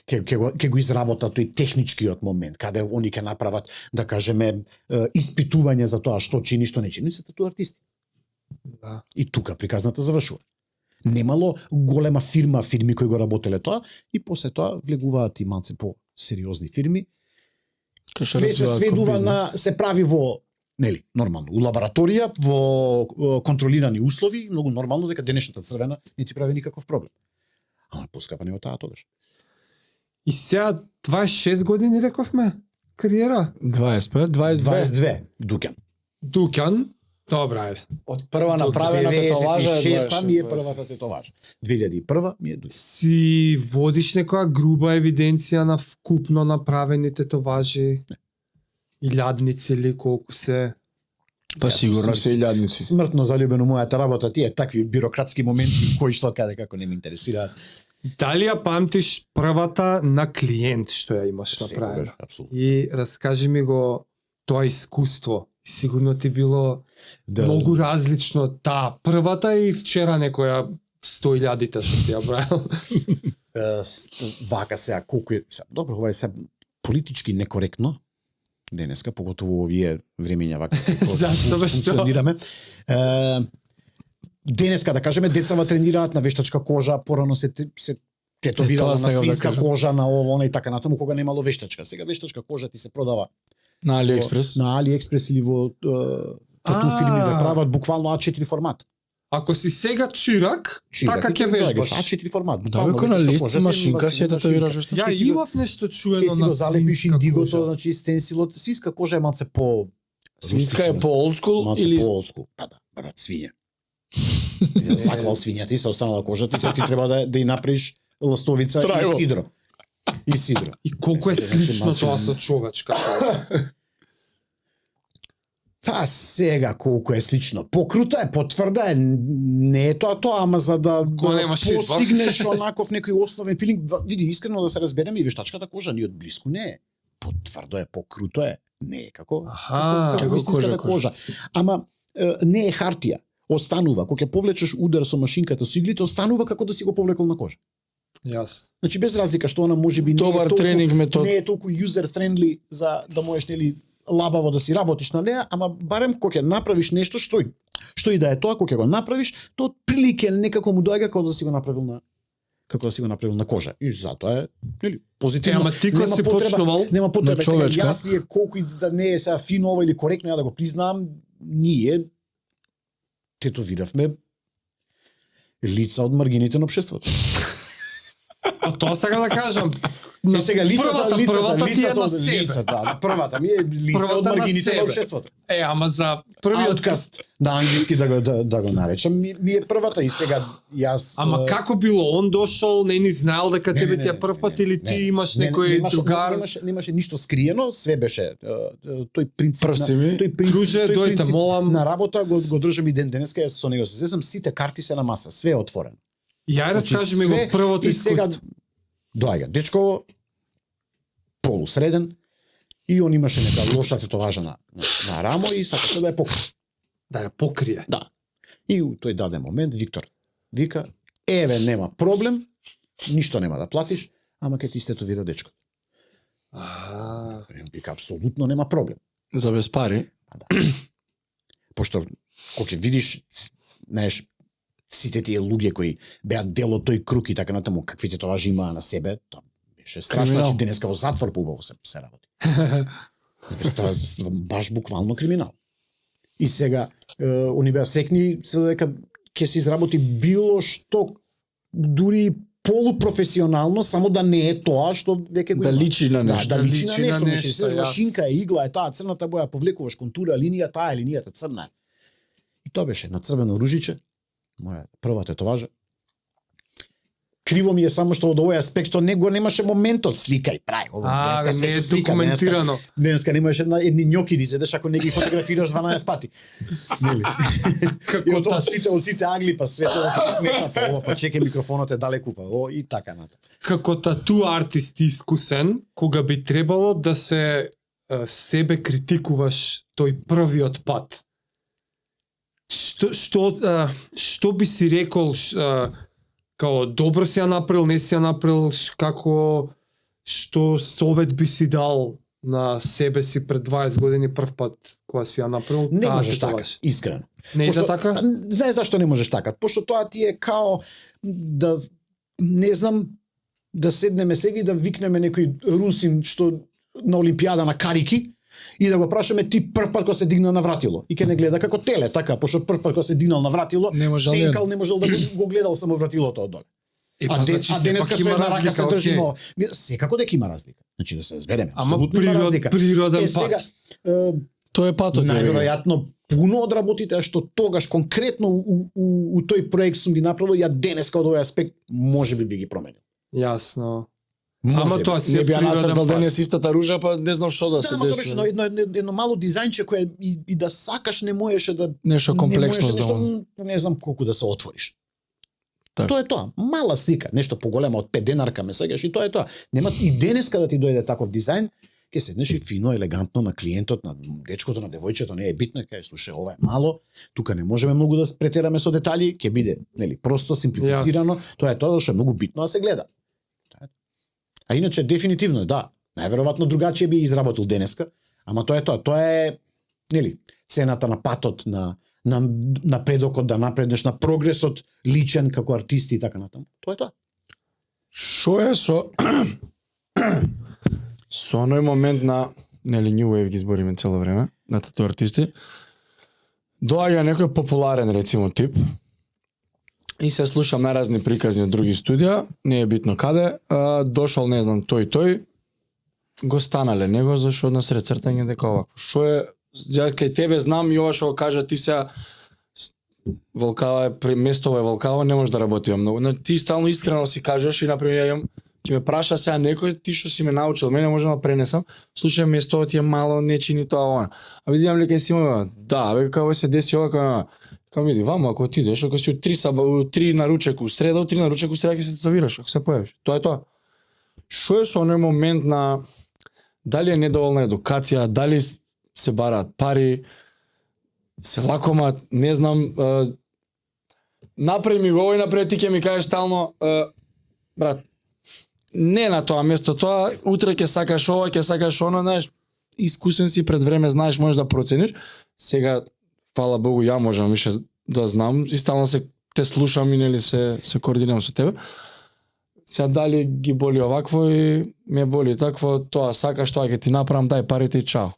ќе го изработат тој техничкиот момент, каде они ќе направат, да кажеме, испитување за тоа што чини, што не чини, се тату артисти. Да. И тука приказната завршува. Немало голема фирми кои го работеле тоа и после тоа влегуваат и малце по сериозни фирми. Кај што Све се развиваат сведува бизнес. на се прави во нели, нормално, у лабораторија, во контролирани услови, многу нормално дека денешната црвена не ти прави никаков проблем. Ама поскапа него таа тогаш. И сега 26 години рековме кариера. 25, 22. 22 Дуќан. Дуќан. Добра, ајде. Од прва До направена тетоважа е 96 ми е 26. првата тетоважа. 2001 ми е Дуќан. Си водиш некоја груба евиденција на вкупно направени тетоважи? Илјадници или колку се? Па сигурно се илјадници. Смртно залюбено мојата работа, тие такви бирократски моменти кои што каде како не ме интересираат. Дали ја памтиш првата на клиент што ја имаш направена? Секогаш, апсолутно. И раскажи ми го тоа искуство. Сигурно ти било Да. многу различно таа првата и вчера некоја 100.000 што ти ја браил. Вака сега колку е добро, ова е сега политички некоректно денеска, поготово во овие времења вака како Зашто бе, што? функционираме. Денеска да кажеме децава тренираат на вештачка кожа, порано се тетовирало Тоа на сега да свинска кажам. кожа, на ово, на и така натаму кога немало вештачка. Сега вештачка кожа ти се продава На Алиекспрес. на Алиекспрес или во тату фирми ве прават буквално А4 формат. Ако си сега чирак, така и ќе ти вежбаш. А4 формат. Да, буквално веќе на вештачка лист кожа, машинка ти си ја имаш татуираш машинка. вештачка. Ја Ќе си го- имав нешто Ќе чуено си на го залепиш свинска индигото, кожа. значи стенсилот, свинска кожа е малце по Свинска е по олдскул малце или по олдскул. Па да, брат, свиња. Заклал свињата и се останала кожата и сега ти треба да ја направиш ластовица Трајво. и сидро. И сидро. И колку е Значи, слично малце- тоа со човечка кожа. Па сега колку е слично. Покрута е, потврда е, не е тоа, ама за да Кога немаш избор. постигнеш онаков некој основен филинг, види, искрено да се разбереме и вештачката кожа ни од блиску не е. Потврдо е, покруто е, не е како Аха, како како истинската кожа. кожа. Ама не е хартија. Останува, кога ќе повлечеш удар со машинката со иглите, останува како да си го повлекол на кожа. Јас. Значи без разлика што она можеби не Добар е толку, тренинг метод. не е толку user friendly за да можеш нели лабаво да си работиш на неа, ама барем кога ќе направиш нешто што и да е тоа, кога ќе го направиш, тоа од прилике некако му доаѓа како да си го направил на кожа. И затоа е нели позитивно. Ама ти кога Нема си потреба- почнувал, Нема потреба на сега човечка. јас ли е колку и да не е сега фино ова или коректно, ја да го признам, ние тетовиравме лица од маргините на општеството. а тоа сега да кажам, На сега првата ти е на себе. лицата, првата ми е лица Првата од на маргините себе. на општеството. Ама за првиот Ауткаст на англиски да го наречам ми е првата и сега јас Ама како било? Он дошол, не ни знаел дека тебе ти е прв пат или ти имаш некој другар? Немаше ништо скриено, све беше тој принцип Прв си ми. Друже, тој дојте, принцип молам. на работа го држам и ден денеска, јас со него се сесам, сите карти се на маса, све е отворено. Ја раскажи ми го све- првото и сега искуство. доаѓа дечко полусреден и он имаше нека лоша тетоважа на рамо и сакаше да ја покрие. Да ја покрие. Да. И у тој даден момент Виктор вика: "Еве нема проблем, ништо нема да платиш, ама ќе ти истетовира дечко." Вика апсолутно нема проблем. За без пари. Пошто кога ќе видиш, знаеш, сите тие луѓе кои беа дел од тој круг и така натаму, какви тетоважи имаа на себе, тоа беше страшно, Криминал. значи денеска во затвор поубаво се работи. Баш буквално криминал. И сега, они беа срекни се дека ќе се изработи било што, дури полупрофесионално, само да не е тоа што веќе го Да има. личи на нешто. Да личи на нешто. нешто, Значи, слежва јас. шинка, игла е таа црната боја, повлекуваш контура, линија, таа е линијата црна. И тоа беше на црвено ружиче, моја прва тетоважа. Криво ми е само што од овој аспект што него немаше моментот сликај, прај, ова А, денеска не се е слика, документирано. Денеска немаш едни њоки да седеш ако не ги фотографираш 12 пати. Нели? И Како од сите агли па светло, па смета, па ова, па чекај микрофонот е далеку, па о и така нато. Како тату артист искусен, кога би требало да се себе критикуваш тој првиот пат. Што би си рекол као добро си ја направил, не си ја направил, како што совет би си дал на себе си пред 20 години прв пат кога си ја направил? Не таа можеш тетоваж? така, искрено. Не иде Пошто- така? Знаеш зашто не можеш така? Пошто тоа ти е као да не знам да седнеме сега и да викнеме некој русин што на олимпијада на карики и да го прашаме ти прв пат кога се дигна на вратило и ќе не гледа како теле, така, пошто прв пат кога се дигнал на вратило, Не можел стенкал, не можел да го гледал само вратилото од доле. Значи, Денеска со сепак една рака се окей. држи но секако дека има разлика. Значи да се разбереме. Ама апсолутно има разлика. природен Сега, пат. Тоа е патот. најверојатно пуно од работите што тогаш конкретно у тој проект сум ги направил, ја денеска од овој аспект можеби би ги променил. Јасно. Можеби. Ама тоа си Не е би ја природен нацртал пат. денес истата ружа, па не знам што да се ама тоа деси. беше едно мало дизајнче кое и да сакаш не можеше да Нешто комплексно не можеше здавам. нешто, не знам колку да се отвориш. Така. Тоа е тоа. Мала слика, нешто поголема од 5 денарка ме сегаш и тоа е тоа. Нема и денеска да ти дојде таков дизајн, ќе седнеш и фино, елегантно на клиентот, на дечкото, на девојчето, не е битно, кај слушај, ова е мало, тука не можеме многу да претераме со детали, ќе биде, нели, просто симплифицирано, тоа е тоа што е многу битно да се гледа. А иначе дефинитивно да, најверојатно другачие би изработил денеска, ама тоа е тоа, тоа е нели, цената на патот, на напредокот да напреднеш, на прогресот личен како артист и така натаму. Тоа е тоа. Шо е со со оној момент на нели New Wave ги збориме цело време на тату артисти. Доаѓа некој популарен рецимо тип и се слушам наразни приказни од други студија, не е битно каде, дошол не знам тој го станале него зашо насред цртање дека овако. Шо е ја кај тебе знам и ова што го кажа ти се Волкава е местово е Волкава, не може да работи многу. Но ти стално искрено си кажеш и например ја имам ќе ме праша сега некој ти што си ме научил, мене може да пренесам. Слушај, местото ти е мало, не чини тоа она. А видам ли кај си има, да, бе како се деси ова како види, вамо ако ти идеш, ако си у 3 на ручек у среда, у 3 на ручек у среда ќе се татуираш, ако се појавиш. Тоа е тоа. Шо е со оној момент на дали е недоволна едукација, дали се бараат пари, се лакомат, не знам, направи ми го овој, напред ти ќе ми кажеш стално, брат, не на тоа место, тоа, утре ќе сакаш ова, ќе сакаш оно, знаеш, искусен си пред време, знаеш, можеш да процениш. Сега, фала Богу, ја можам више да знам и стално се те слушам и нели се координирам со тебе. Сега дали ги боли овакво и ме боли такво, тоа сакаш, тоа ќе ти направам, дај парите и чао.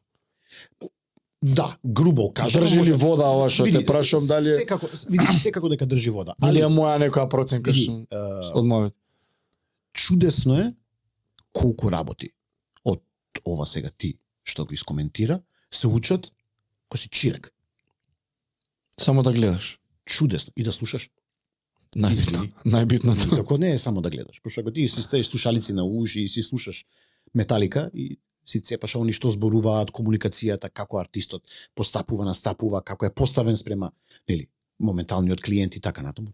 Да, грубо кажам. Држи ли може- вода ова што Види, те прашам, дали е... секако, види, секако дека држи вода. Или е моја некоја проценка види, што од мојот? чудесно е колку работи од ова сега ти што го искоментира се учат кој си чирак. Само да гледаш. Чудесно и да слушаш. Најбитно. Извини. Најбитното. Како не е само да гледаш, пошто ако ти си ставиш слушалици на уши и си слушаш Металика и си цепаш они што зборуваат, комуникацијата, како артистот постапува, настапува, како е поставен спрема, нели, моменталниот клиент и така натаму.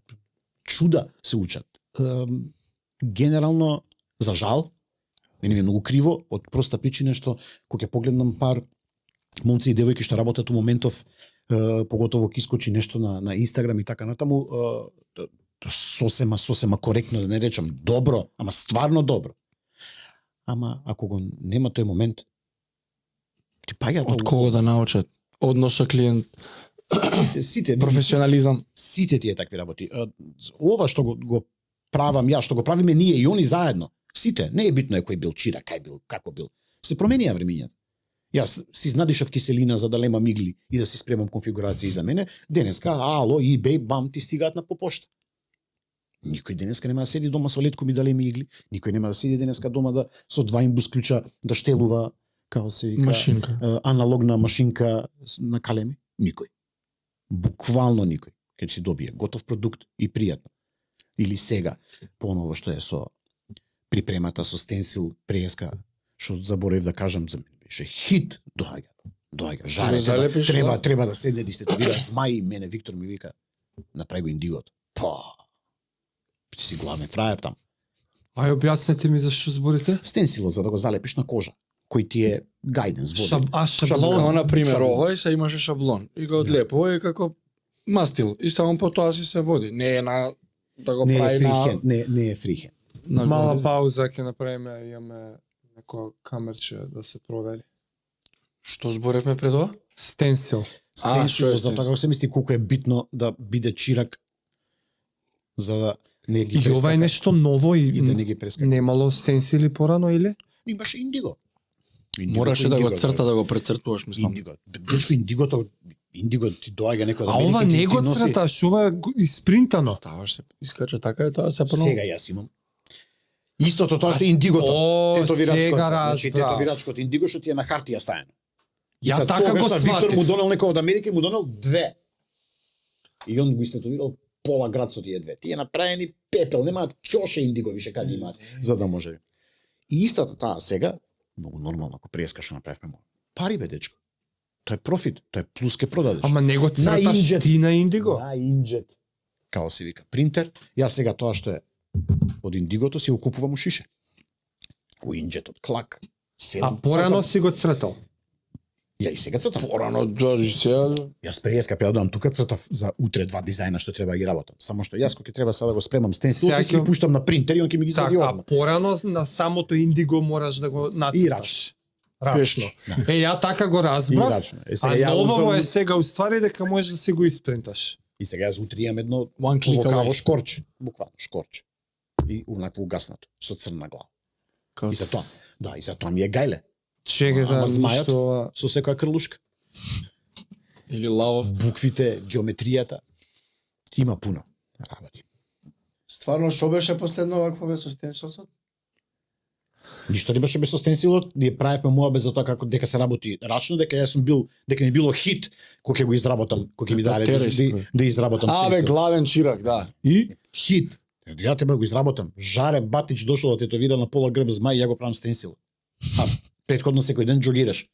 Чуда се учат. Генерално, за жал, мене ми е многу криво, од проста причина што кога ќе погледнам пар момци и девојки што работат у моментов, поготово ќе искочи нешто на Инстаграм и така натаму, сосема коректно да не речам добро, ама стварно добро. Ама ако го нема тој момент, ти паѓа Од кого да научат? Однос со клиент, сите професионализам. сите тие такви работи. Ова што го правам ја, што го правиме ние и они заедно. Сите, не е битно е кој бил чира, кај бил, како бил. Се променија времињата. Јас си знадишав киселина за да лемам игли и да си спремам конфигурации за мене. Денеска, ало, eBay, бам, ти стигаат на по пошта. Никој денеска нема да седи дома со летком и да леми игли. Никој нема да седи денеска дома да со 2 имбус клуча да штелува, како се вика, Машинка. аналогна машинка на калеми. Никој. Буквално никој. Ќе си добие готов продукт и пријатно. Или сега, поново што е со припремата со стенсил преска, што заборев да кажам, за мене беше хит, доаѓа, жаре, залепиш, треба да седне да истетовира змаи, мене Виктор ми вика, направи го индигото. Ти си главен фраер там. Ај објаснете ми зашто зборите. Стенсилот за да го залепиш на кожа, кој ти е гајденс води. Шаблон. Како на пример Шаблон. овој се имаше шаблон и го одлепува и како мастил и само по тоа си се води. Не е на да го Не е прави фрихен, не е фрихен. на Мала година. пауза ќе направиме, имаме неко камерче да се провери. Што зборевме пред тоа? Стенсил. што е Стенсилот, затоа стенсил? како се мисли колку е битно да биде чирак за да не ги И ова е прескака нешто ново и да не ги прескака. немало стенсили порано или? Имаше индиго. Мораше да го црта, да го прецртуваш, мислам. Индиго. Дечко индиго ти доаѓа некој А ова не го црташ, ова е испринтано. Ставаш се, искача така е тоа се прво. Сега јас имам. Истото тоа што е индигото. О, Тетовирачкото. сега Значи разбрав. тетовирачкото индиго што ти е на хартија стаено. И Ја sad така тогаш го на Виктор сватив. му донел некој од Америка и му донел 2. И он го истетовирал пола град со тие 2. Тие направени пепел, немаат ќоше индиго више каде имаат, за да може. И истата таа сега, многу нормално ако преска што направивме му. Пари бе дечко. Тоа е профит, тоа е плюс ке продадеш. Ама не го црташ инџет. ти на индиго. На инџет. Као се вика принтер, јас сега тоа што е од индигото си го купувам у шише. У инџетот, клак. А порано си го цртал. Ја и сега цртам. Порано да сега Јас преска пеадам тука цртав за утре 2 дизајна што треба да ги работам. Само што јас кога ќе треба сега да го спремам стенсил, Сега ќе си ги ќе- пуштам на принтер и он ќе ми ги извади Така, а одма. порано на самото индиго мораш да го нацрташ. пешно. Е, ја така го И разбрав. рачно. Е, А сега ја новово узмам- е сега уствари дека можеш да си го испринташ. И сега јас утре имам едно One click локаво away. шкорче, буквално шкорче. И унакво угаснато, со црна глава. Како И за тоа, да, и за тоа ми е гајле, Чеге за Ама змајот? ништо. со секоја крлушка. или лавов. Буквите, геометријата, има пуно работи. Стварно што беше последно вакво бе со стенсилот? Ништо не беше без со стенсилот, ние правевме муабет за тоа како дека се работи рачно, дека јас сум бил, дека ми било хит кога ќе го изработам, кога ќе ми даде да изработам А бе, стенсил. главен чирак, да. И хит. Ја тебе го изработам. Жаре Батич дошол да тетовира на пола грб змај и ја го правам стенсил. А претходно секој ден джогираш.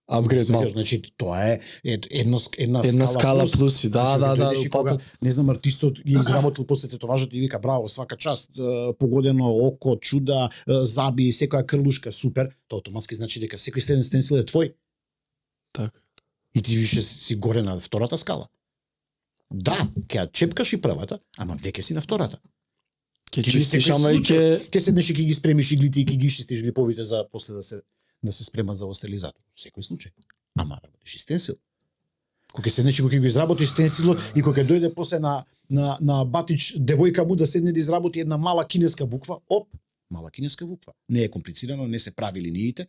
Апгрейд мал. Значи тоа е една Скала плюси, да, Значи, да, кога да, дојдеш и упатот. кога, не знам, артистот ги изработил после тетоважот и вика браво, свака част, погодено око, чуда, заби, секоја крлушка, супер, тоа автоматски значи дека секој следен стенсил е твој Така. и ти више си горе на втората скала. Да, ќе ја чепкаш и првата, ама веќе си на втората. Ке Ти чистиш, секој ама и случај ке... ќе седнеш и ќе ги спремиш иглите и ќе ги чистиш глиповите за после да се спремат за остерилизатор. Секој случај. Ама работиш и стенсил. Кога ќе седнеш и кога ќе го изработиш стенсилот и кога ќе дојде после на Батич девојка му да седне да изработи една мала кинеска буква, мала кинеска буква. Не е комплицирано, не се прави линиите.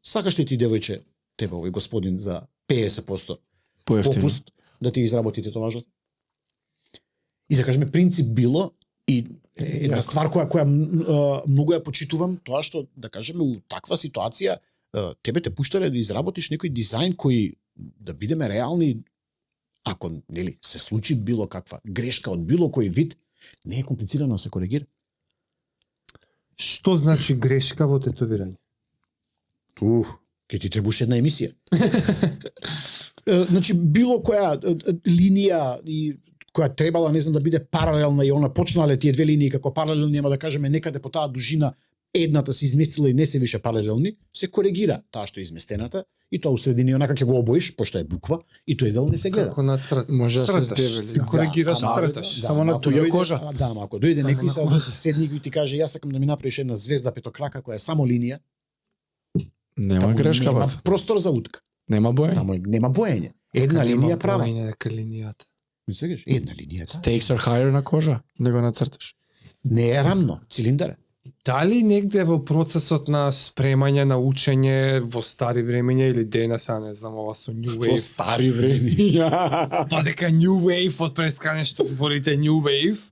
Сакаш ли ти девојче, тебе овој господин за 50% Поевтино. попуст да ти изработи тетоважот? И да кажеме принцип било и една Јако. ствар која многу ја почитувам, тоа што да кажеме у таква ситуација тебе те пуштале да изработиш некој дизајн кој да бидеме реални, ако нели се случи било каква грешка од било кој вид, не е комплицирано да се коригира. Што значи грешка во тетовирање? Ќе ти требуше една емисија. Значи било која линија и која требала, не знам, да биде паралелна и она почнале тие две линии како паралелни, ама да кажеме некаде по таа дужина едната се изместила и не се више паралелни, се коригира таа што е изместената и тоа усредини онака ќе го обоиш, пошто е буква, и тој дел не се гледа. Како на црт. Може да се Црташ, здебели. си коригираш, Да, црташ. Само ама на ако туја дојде- кожа. Да, ама ако дојде Само некој на са кожа. седни и ти каже јас сакам да ми направиш една звезда петокрака која е само линија, Нема таму грешка, нема бат. простор за утка. Нема боја. Таму нема боење. Една Нема линија права. броење дека линијата. Мислиш, една линија. Stakes are higher на кожа, него нацрташ. Не е рамно, цилиндар е. Дали негде во процесот на спремање на учење во стари времења или денес, ја не знам, ова со New Во Wave, стари времења. па дека New Wave од прескане што зборите New Wave,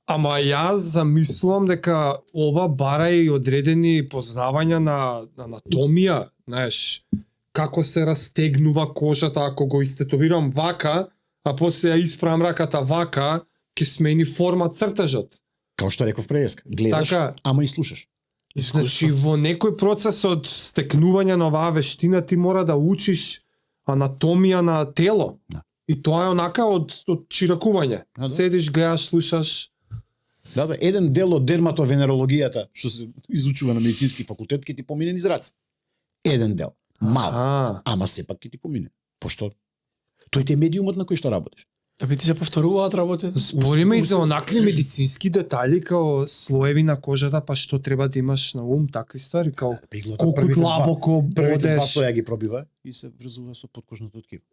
ама јас замислувам дека ова бара и одредени познавања на анатомија, знаеш, како се растегнува кожата ако го истетовирам вака, а после ја исправам раката вака, ќе смени форма цртежот. Као што реков преска, гледаш, Така. ама и слушаш. Значи, во некој процес од стекнување на оваа вештина ти мора да учиш анатомија на тело. Да. И тоа е онака од чиракување. Да. Седиш, гледаш, слушаш. Да, бе, еден дел од дерматовенерологијата што се изучува на медицински факултет ќе ти помине низ раце. Еден дел, мал, ама сепак ќе ти помине, пошто тој ти е медиумот на кој што работиш. Абе ти се повторуваат работите. Збориме и за онакви медицински детали као слоеви на кожата, па што треба да имаш на ум, такви ствари, као Приглата колку длабоко првите два бодеш. слоја ги пробива и се врзува со подкожното ткиво.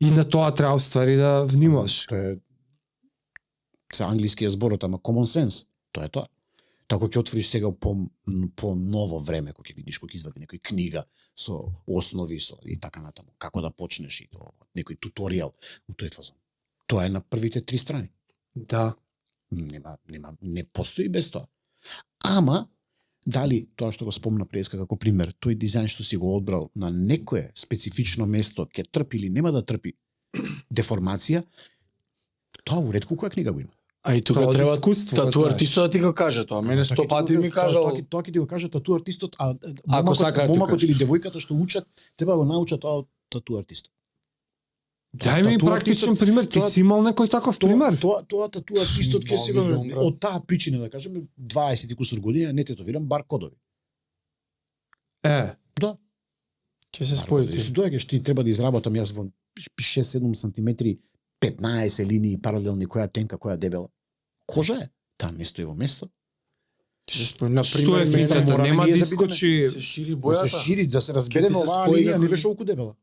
И на тоа треба уствари да внимаш. Тоа е се англискиот зборот, ама common sense. Тоа е тоа. Тако ќе отвориш сега по ново време, кога ќе видиш, кога ќе извади некој книга со основи со и така натаму, како да почнеш и тоа, некој туторијал у тој фазон. Тоа е на првите 3 страни. Да. Не постои без тоа. Ама дали тоа што го спомна преска како пример, тој дизајн што си го одбрал на некое специфично место ќе трпи или нема да трпи деформација, тоа уретку која книга го има. А и тука Тоа од треба искуство, тату знаеш. артистот да ти го каже тоа. Мене 100 пати ми кажал. Тоа ќе ти го каже тату артистот, а Ако сака да ти момакот каже. или девојката што учат, треба да го научат тоа од тату артистот. Дај ми Тату практичен артистот- пример, ти тоа- си имал некој таков пример? Тоа тату артистот ќе си го Милион, брат. од таа причина да кажеме 20 и кусур години не тетовирам баркодови. Е, Да. Ќе се Баркодови. споите. Си доаѓаш ти треба да изработам јас во 6-7 сантиметри 15 линии паралелни, која тенка, која дебела. Кожа е. Таа не стои во место. Ќе се спои на што е пример мене фитата? мораме Нема ние да да бидеме- искочи... се шири Да се бојата. шири, да се разбереме Ќе ти се оваа спои линија како- не беше толку дебела.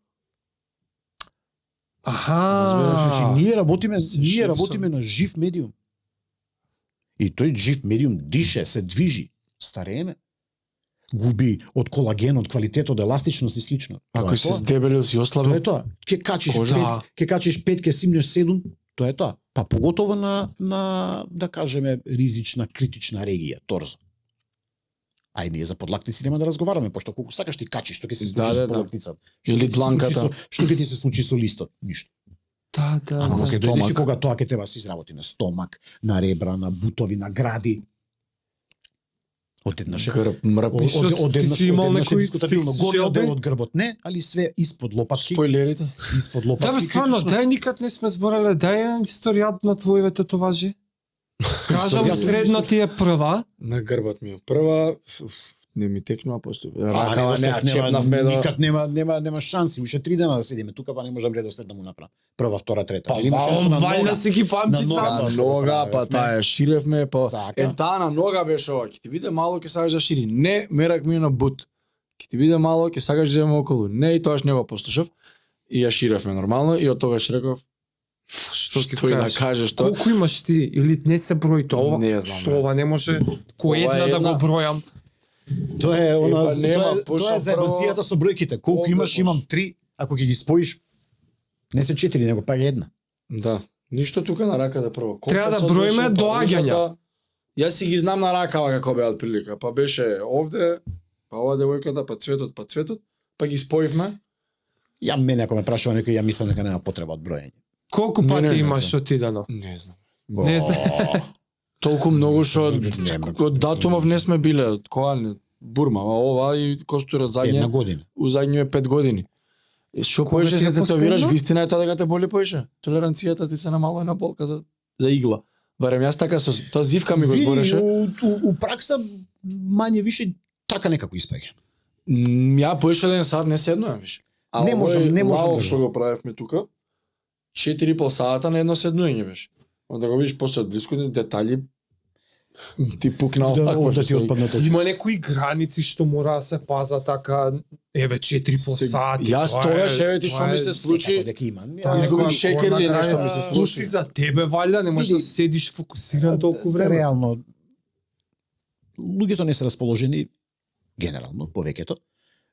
Аха. Значи се ние шири работиме на жив медиум. И тој жив медиум дише, се движи, старееме. Губи од колаген, од квалитет, од еластичност и слично. Ако Тоа е се тоа. здебелил си Тоа ослабил. е тоа. Ќе качиш Кожа. 5, ќе качиш 5, ќе симнеш 7, тоа е тоа. Па поготово на да кажеме ризична, критична регија, торзо. Ај ние за подлактици нема да разговараме, пошто колку сакаш ти качиш, што ќе се случи Да, со да. подлактицата. Или ќе ти се случи дланката. Што ќе ти се случи со листот? Ништо. Да, да. Ама да. кога ќе дојдеш и стомак. кога тоа ќе треба да се изработи на стомак, на ребра, на бутови, на гради. Одеднаш Грб, мрп. И што ти си имал некој дискутабилно фикс горниот желби? дел од грбот не, али све испод лопатки, Спойлерите. испод лопатки. Да, бе, стварно, критично. дај никад не сме зборале, дај ја историјат на твоиве татуважи. Кажам, Историјата? средно ти е прва. На грбот ми е прва. Не ми текнува поступ. Ракава не, Редослед чепнавме до... никад нема шанси, уште 3 дена да седиме тука, па не можам редослед да му направам. Прва, втора, трета. Па, Или имаш нешто на вајна нога. си ги памти На нога, сам. тоа што Нога, го па правевме. таа ширевме, па Така. таа на нога беше ова. Ќе ти биде мало, ќе сакаш да шири. Не, мерак ми на бут. Ќе ти биде мало, ќе сакаш да идеме околу. Не, и тоаш не го послушав. И ја ширевме нормално и од тогаш реков Што ќе што и да кажеш? кажеш тоа. Колку имаш ти? Или не се брои тоа? Ова, Не знам, што бе. ова не може кој Ова е една да една. го бројам. Тоа е она, па нема, тоа е пушам заебанцијата со бројките. Колку Овде имаш, пуш. имам 3, ако ќе ги споиш, не се 4, него па една. Да. Ништо тука на рака да прво. Треба да Компасот броиме беше, па доаѓања. ружата. Јас си ги знам на ракава како беа отприлика. Па беше овде, па ова девојката, па цветот, па ги споивме. Ја мене ако ме прашува некој, ја мислам дека нема потреба од броење. Колку Не, пати не, имаш не. отидено? Не знам. Не знам. Толку многу што Нема. од датумов не сме биле, од кога не Бурма, а ова и Костур од Една задње година. у задњиве 5 години. И што Кога поише ти е се тетовираш, последно? вистина е тоа дека те боли поише. Толеранцијата ти се намало една болка за игла. Барем јас така со тоа зивка ми го Види, збореше. у пракса мање више така некако испаѓа. Ја поише ден сад не седнувам више. А Не можам, не можам лаов да што го правевме тука. 4,5 сата на едно седнување беше. Onda го видиш после од близко детали ти пукна овакво Да што ти се- отпаднат очи. Има некои граници што мора да се паза така, еве 4 по Се- сат. Јас тогаш, еве ти што ми се случи, Дека има. изгубив шекер или нешто ми се случи. случи. За тебе валја, не можеш да Види, седиш фокусиран толку време. Реално луѓето не се расположени генерално повеќето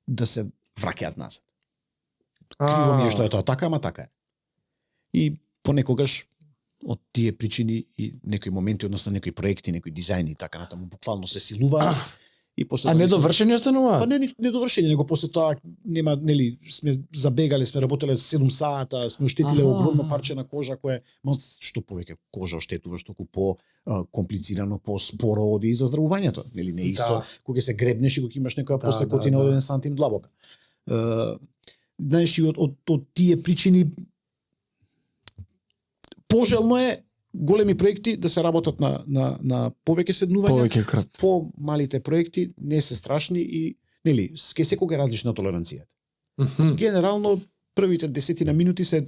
да се враќаат назад. Криво ми е што е тоа така, ама така е. И понекогаш од тие причини и некои моменти, односно некои проекти, некои дизајни и така натаму буквално се силуваат и после А тоа недовршени Па останува? не довршени, него после тоа нема, нели, сме забегали, сме работеле 7 сата, сме оштетиле Аха. огромно парче на кожа кое што повеќе кожа оштетува, што по комплицирано, по споро оди и за здравувањето, нели не е исто Да. кога се гребнеш и кога имаш некоја Да, посекотина да, од да. 1 сантим длабока. Знаеш, и од тие причини пожелно е големи проекти да се работат на повеќе седнувања. Повеќе крат. По малите проекти не се страшни и нели ке секога е различна толеранцијата. Генерално првите 10 минути се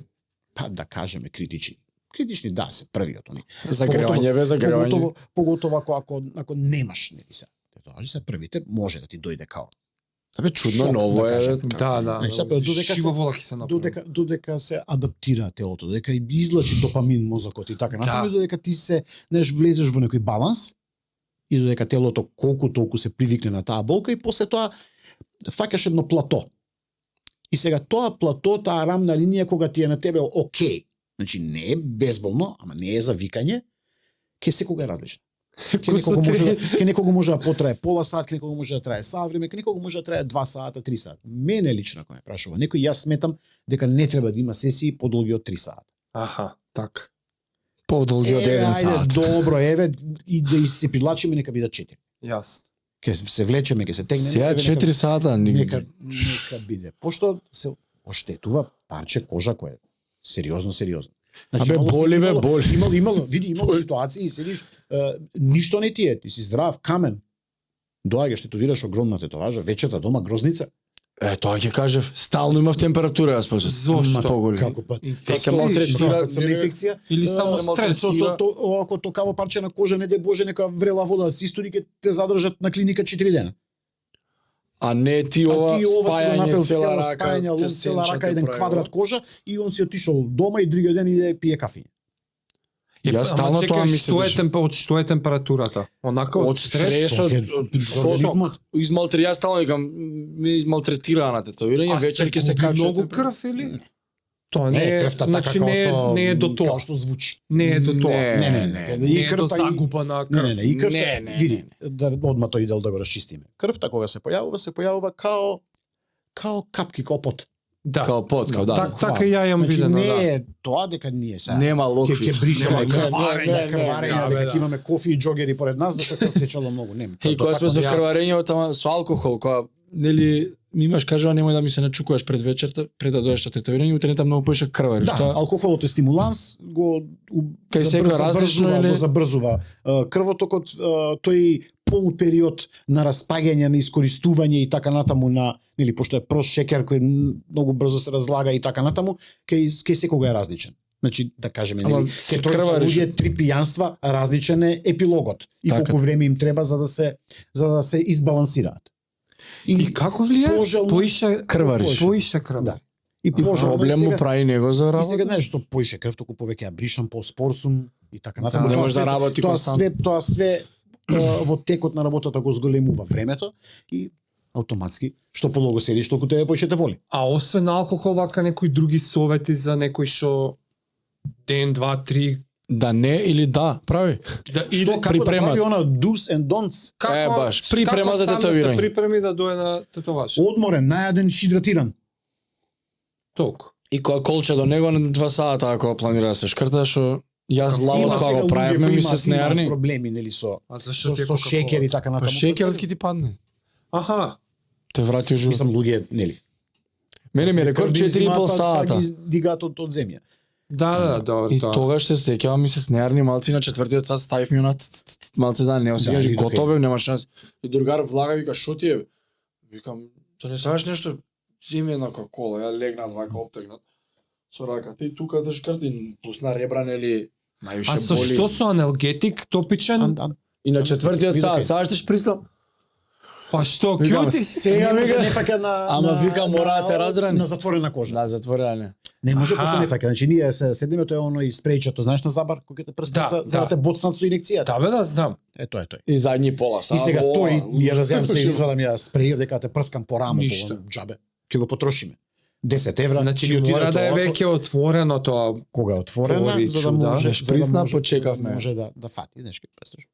па да кажеме критични. Критични да се првиот они. Загревање бе, загревање. Поготово ако немаш нели се. Тоа се првите може да ти дојде као. Абе чудно Шок, ново да е. кажем. Да, да. Значи, сега, додека се- Шива вола ќе се направи. Додека се адаптира телото, додека и излачи допамин мозокот и така натаму, Да. додека ти се влезеш во некој баланс и додека телото колку толку се привикне на таа болка и после тоа фаќаш едно плато. И сега тоа плато, таа рамна линија кога ти е на тебе окей, значи не е безболно, ама не е за викање, ке секога е различно. Ке некого може да потрае пола сат, ке некого може да трае сат време, ке некого може да трае 2 сата, 3 сата. Мене лично кога ме прашува некој, јас сметам дека не треба да има сесии подолги од 3 сата. Аха, така. Подолги од 1 сат. Добро, еве и да се придлачиме нека бидат 4. Јасно. Ке се влечеме, ке се тегнеме. Сега еве, 4 сата. нека биде. Пошто се оштетува парче кожа кое е сериозно. Абе, имало се- боли, бе, имало- боли. Имало ситуации, седиш, ништо не ти е, ти си здрав, камен. Доаѓаш, тетовираш огромна тетоважа, вечерта дома грозница. Тоа ќе кажев, стално имав температура јас после. Зошто? Ма поголи. Како па? Инфекција, Ќе малтретира, Како црна инфекција? Или само само стрес. стресира. Ако токаво парче на кожа не де Боже нека врела вода се истори ќе те задржат на клиника 4 дена. А не ти ова си го спајање направил цела рака, спајање, лом, цела рака еден квадрат кожа и он си отишол дома и другиот ден иде пие кафе. Јас стално тоа ми се Што е дешава. од што е температурата? Онака Од стресот, од шок, измалтри, јас стално викам, ме измалтретираа на тетовирање, вечер ќе се качат. многу крв или? Тоа не Не, е, крвта така значи како не е, што не е до тоа. Како што звучи. Не е до тоа. Не, Не И е до крвта загуба на Не, крв. и крвта, Не. види, да одма тој дел да го расчистиме. Крвта кога се појавува као капки, као пот. Да. Као пот, као да. Така и ја имам Значи, видено, не да. е тоа дека ние се Нема локвиц. ќе бришеме Нема крварење, да, бе, дека да. ќе имаме кофи и џогери поред нас, зашто крв течело многу, нема. И кога сме со јас- крварењето, ама со алкохол, кога нели ми имаш кажува немој да ми се начукуваш пред вечерта, пред да дојдеш на тетовирање, утрента многу поише крвариш. Да, алкохолот е стимуланс, Кај секој различно го или забрзува крвотокот, тој полупериод на распаѓање, на искористување и така натаму на, нели пошто е прост шекер кој многу брзо се разлага и така натаму, кај секога е различен. Значи, да кажеме, Ама, нели, се ке тројца крвариш. луѓе 3 пијанства, различен е епилогот и Така. колку време им треба за да се избалансираат. И како влија? пожелно- Поише крвариш. Поише крв. Да. И пожелно е проблем му сега- прави него за И работа. сега знаеш што поише крв, толку повеќе ја бришам, по-спор сум и така натаму. Да, не Тоа може да све- работи константно. Тоа све во текот на работата го зголемува времето и автоматски што подолго седиш, толку тебе поише те боли. А освен алкохол, вака некои други совети за некој што ден, два, три, Да не или да, прави. да Што како да припремат. прави она do's and don'ts? баш, припрема за како сам тетовирање. да се припреми да дое на тетоваж. Одморен, најаден, хидратиран. Толку. И кога колче до него на 2 сата ако планира да се шкрта, што јас Има лавот кога сега го луѓе правевме кои ми имаат- се снеарни. имаат проблеми нели со А зашто ти е со шекер и така Па натаму. шекерот ќе ти падне. Аха. Те врати у живот. Мислам луѓе, нели. Мене ми реков Крв 4,5 взимаат, па сата. ги дигаат од земја. Да, добро И тоа. тогаш се сеќавам ми се снеарни малци на четвртиот сат ставив ми на малце да не осеќаш и готов бев, нема шанс. И другар влага вика шо ти е? Викам, да не сакаш нешто? Земи една кола, ја легнат вака оптегнат. Со раката и тука да шкрти пусна ребра нели највише А со боли. што со аналгетик топичен? И на четвртиот Види, сат, окей. сега што прислам. Па што, Викам, кјути? сега Не може, вика, не фаќа на ама вика, мора да те раздрани. на затворена кожа. да, затворено. Не може Аха. пошто не фаќа. Значи ние се седиме тоа е оно и спрејчето, знаеш на забар кога те прстат Да, за да те боцнат со инекцијата. Да бе, да знам. Тоа е тој. И задни пола. И сега тој ја разјавам се Шо? извадам ја спреј дека те прскам по рамо Ништо. по џабе. Ќе го потрошиме. 10 евра. Значи ќе ни мора отиде да е тоа, веќе отворено тоа. кога е отворена Говори за да чуда. може Шприцна, почекавме. Може да фати, знаеш ке престаш.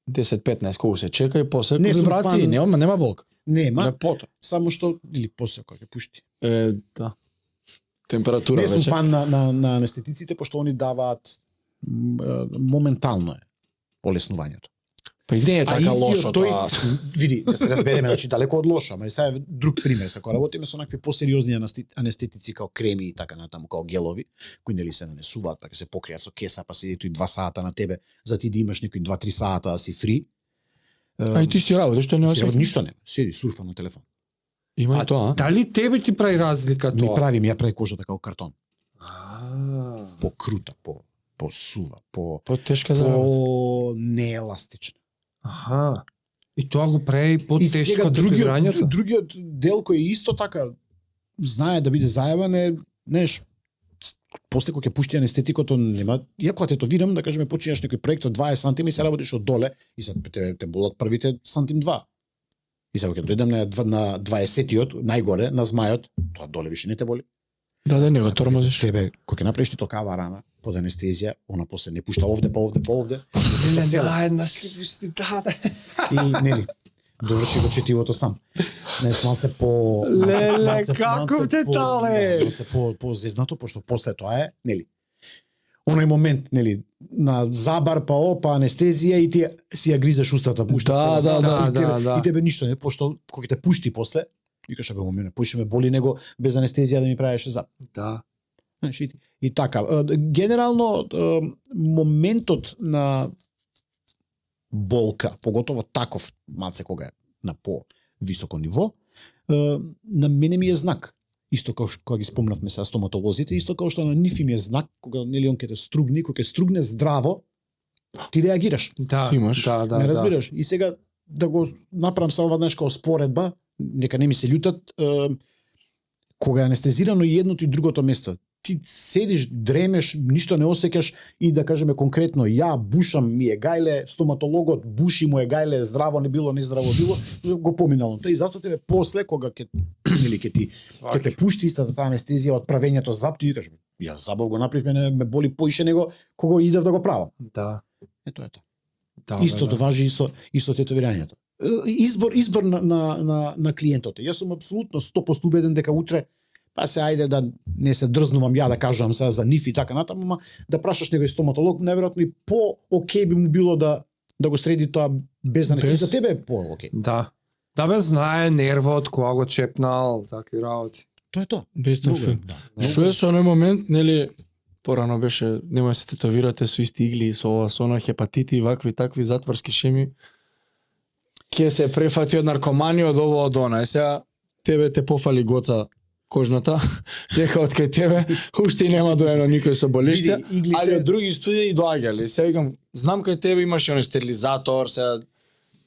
10-15 колку се чека и после Не сум вибрации, фан. нема болка. Нема, Лепото. само што или после кога ќе пушти. Да. Температура Не сум веќе. фан на анестетиците пошто они даваат моментално е олеснувањето. Па и не е така лошо тоа. Види, да се разбереме, значи далеко од лошо, ама и сега е друг пример, се кога работиме со накви посериозни анестетици као креми и така натаму, као гелови, кои нели се нанесуваат, па ќе се покријат со кеса, па седи тој 2 сата на тебе, за ти да имаш некои 2-3 сата да си фри. А и ти си работиш, што не Си осеќаш. ништо не, седи сурфа на телефон. Има и тоа. Дали тебе ти прави разлика Ми тоа? правим, ја прави кожата као картон. А, Покрута, по сува, Потешка за работа. по нееластична. Аха. И тоа го прави И по-тешко сега од татуирањето? другиот дел кој е исто така знае да биде заебан е, знаеш, после кога ќе пушти анестетикото нема, иако тетовирам, да кажеме, починеш некој проект од 20 сантима и се работиш од доле и се те болат првите сантим 2. И сега кога дојдем на 20-тиот, најгоре, на змајот, тоа доле више не те боли. Да, не го тормозиш. Тебе, кога ќе направиш ти токава рана под анестезија, она после не пушта овде, па овде, па овде. Леле, цела. да, еднаш ќе пусти, да. И нели, доврши го четивото сам. Знаеш, малце по... Леле, каков малце детале! Малце по зезнато, пошто после тоа е, нели, оној момент, нели, на забар, па па анестезија и ти си ја гризеш устата, пушта. Да, пола да, задна, да, и тебе, да, да. И тебе ништо не, пошто кога ќе те пушти после, викаш, абе, мене поише ме боли него без анестезија да ми правиш зад. Да. Знаеш, и така. Генерално, моментот на болка, поготово таков, малце кога е на по-високо ниво, на мене ми е знак. Исто како што кога ги спомнавме са стоматолозите, исто како што на нив им е знак, кога нели он ќе те стругни, кога ќе стругне здраво, ти реагираш. Да, Си имаш. да, да. Не да. разбираш. И сега да го направам само веднаш како споредба, нека не ми се љутат, кога е анестезирано и едното и другото место, ти седиш, дремеш, ништо не осеќаш и да кажеме конкретно, ја бушам, ми е гајле, стоматологот буши му е гајле, здраво не било, не здраво било, го поминало. Тоа и затоа тебе после кога ќе или ќе ти ќе те пушти истата таа анестезија од правењето зап, ти викаш, ја забав го направив, мене ме боли поише него кога идев да го правам. Да. Ето е тоа. Да, Истото да. важи и со тетовирањето. Избор на клиентот. Јас сум апсолутно 100% убеден дека утре па се ајде да не се дрзнувам ја да кажувам сега за нив и така натаму, ама да прашаш некој стоматолог, најверојатно и по окей би му било да го среди тоа без анестезија. Без? За тебе е по окей. Да. Да бе знае нервот, кога го чепнал, такви работи. Тоа е тоа. Без Многу е, тофи. да. Што е со оној момент, нели, порано беше, немој се тетовирате со исти игли, со ова, со она, хепатити, вакви, такви, затворски шеми. Ке се префати од наркоманија, од ово, од она. Е сега, тебе те пофали гоца кожната, дека од кај тебе уште и нема доено никој со болештија, Види, иглите- али од други студии доаѓале. Сега викам, знам кај тебе имаш оној стерилизатор, сега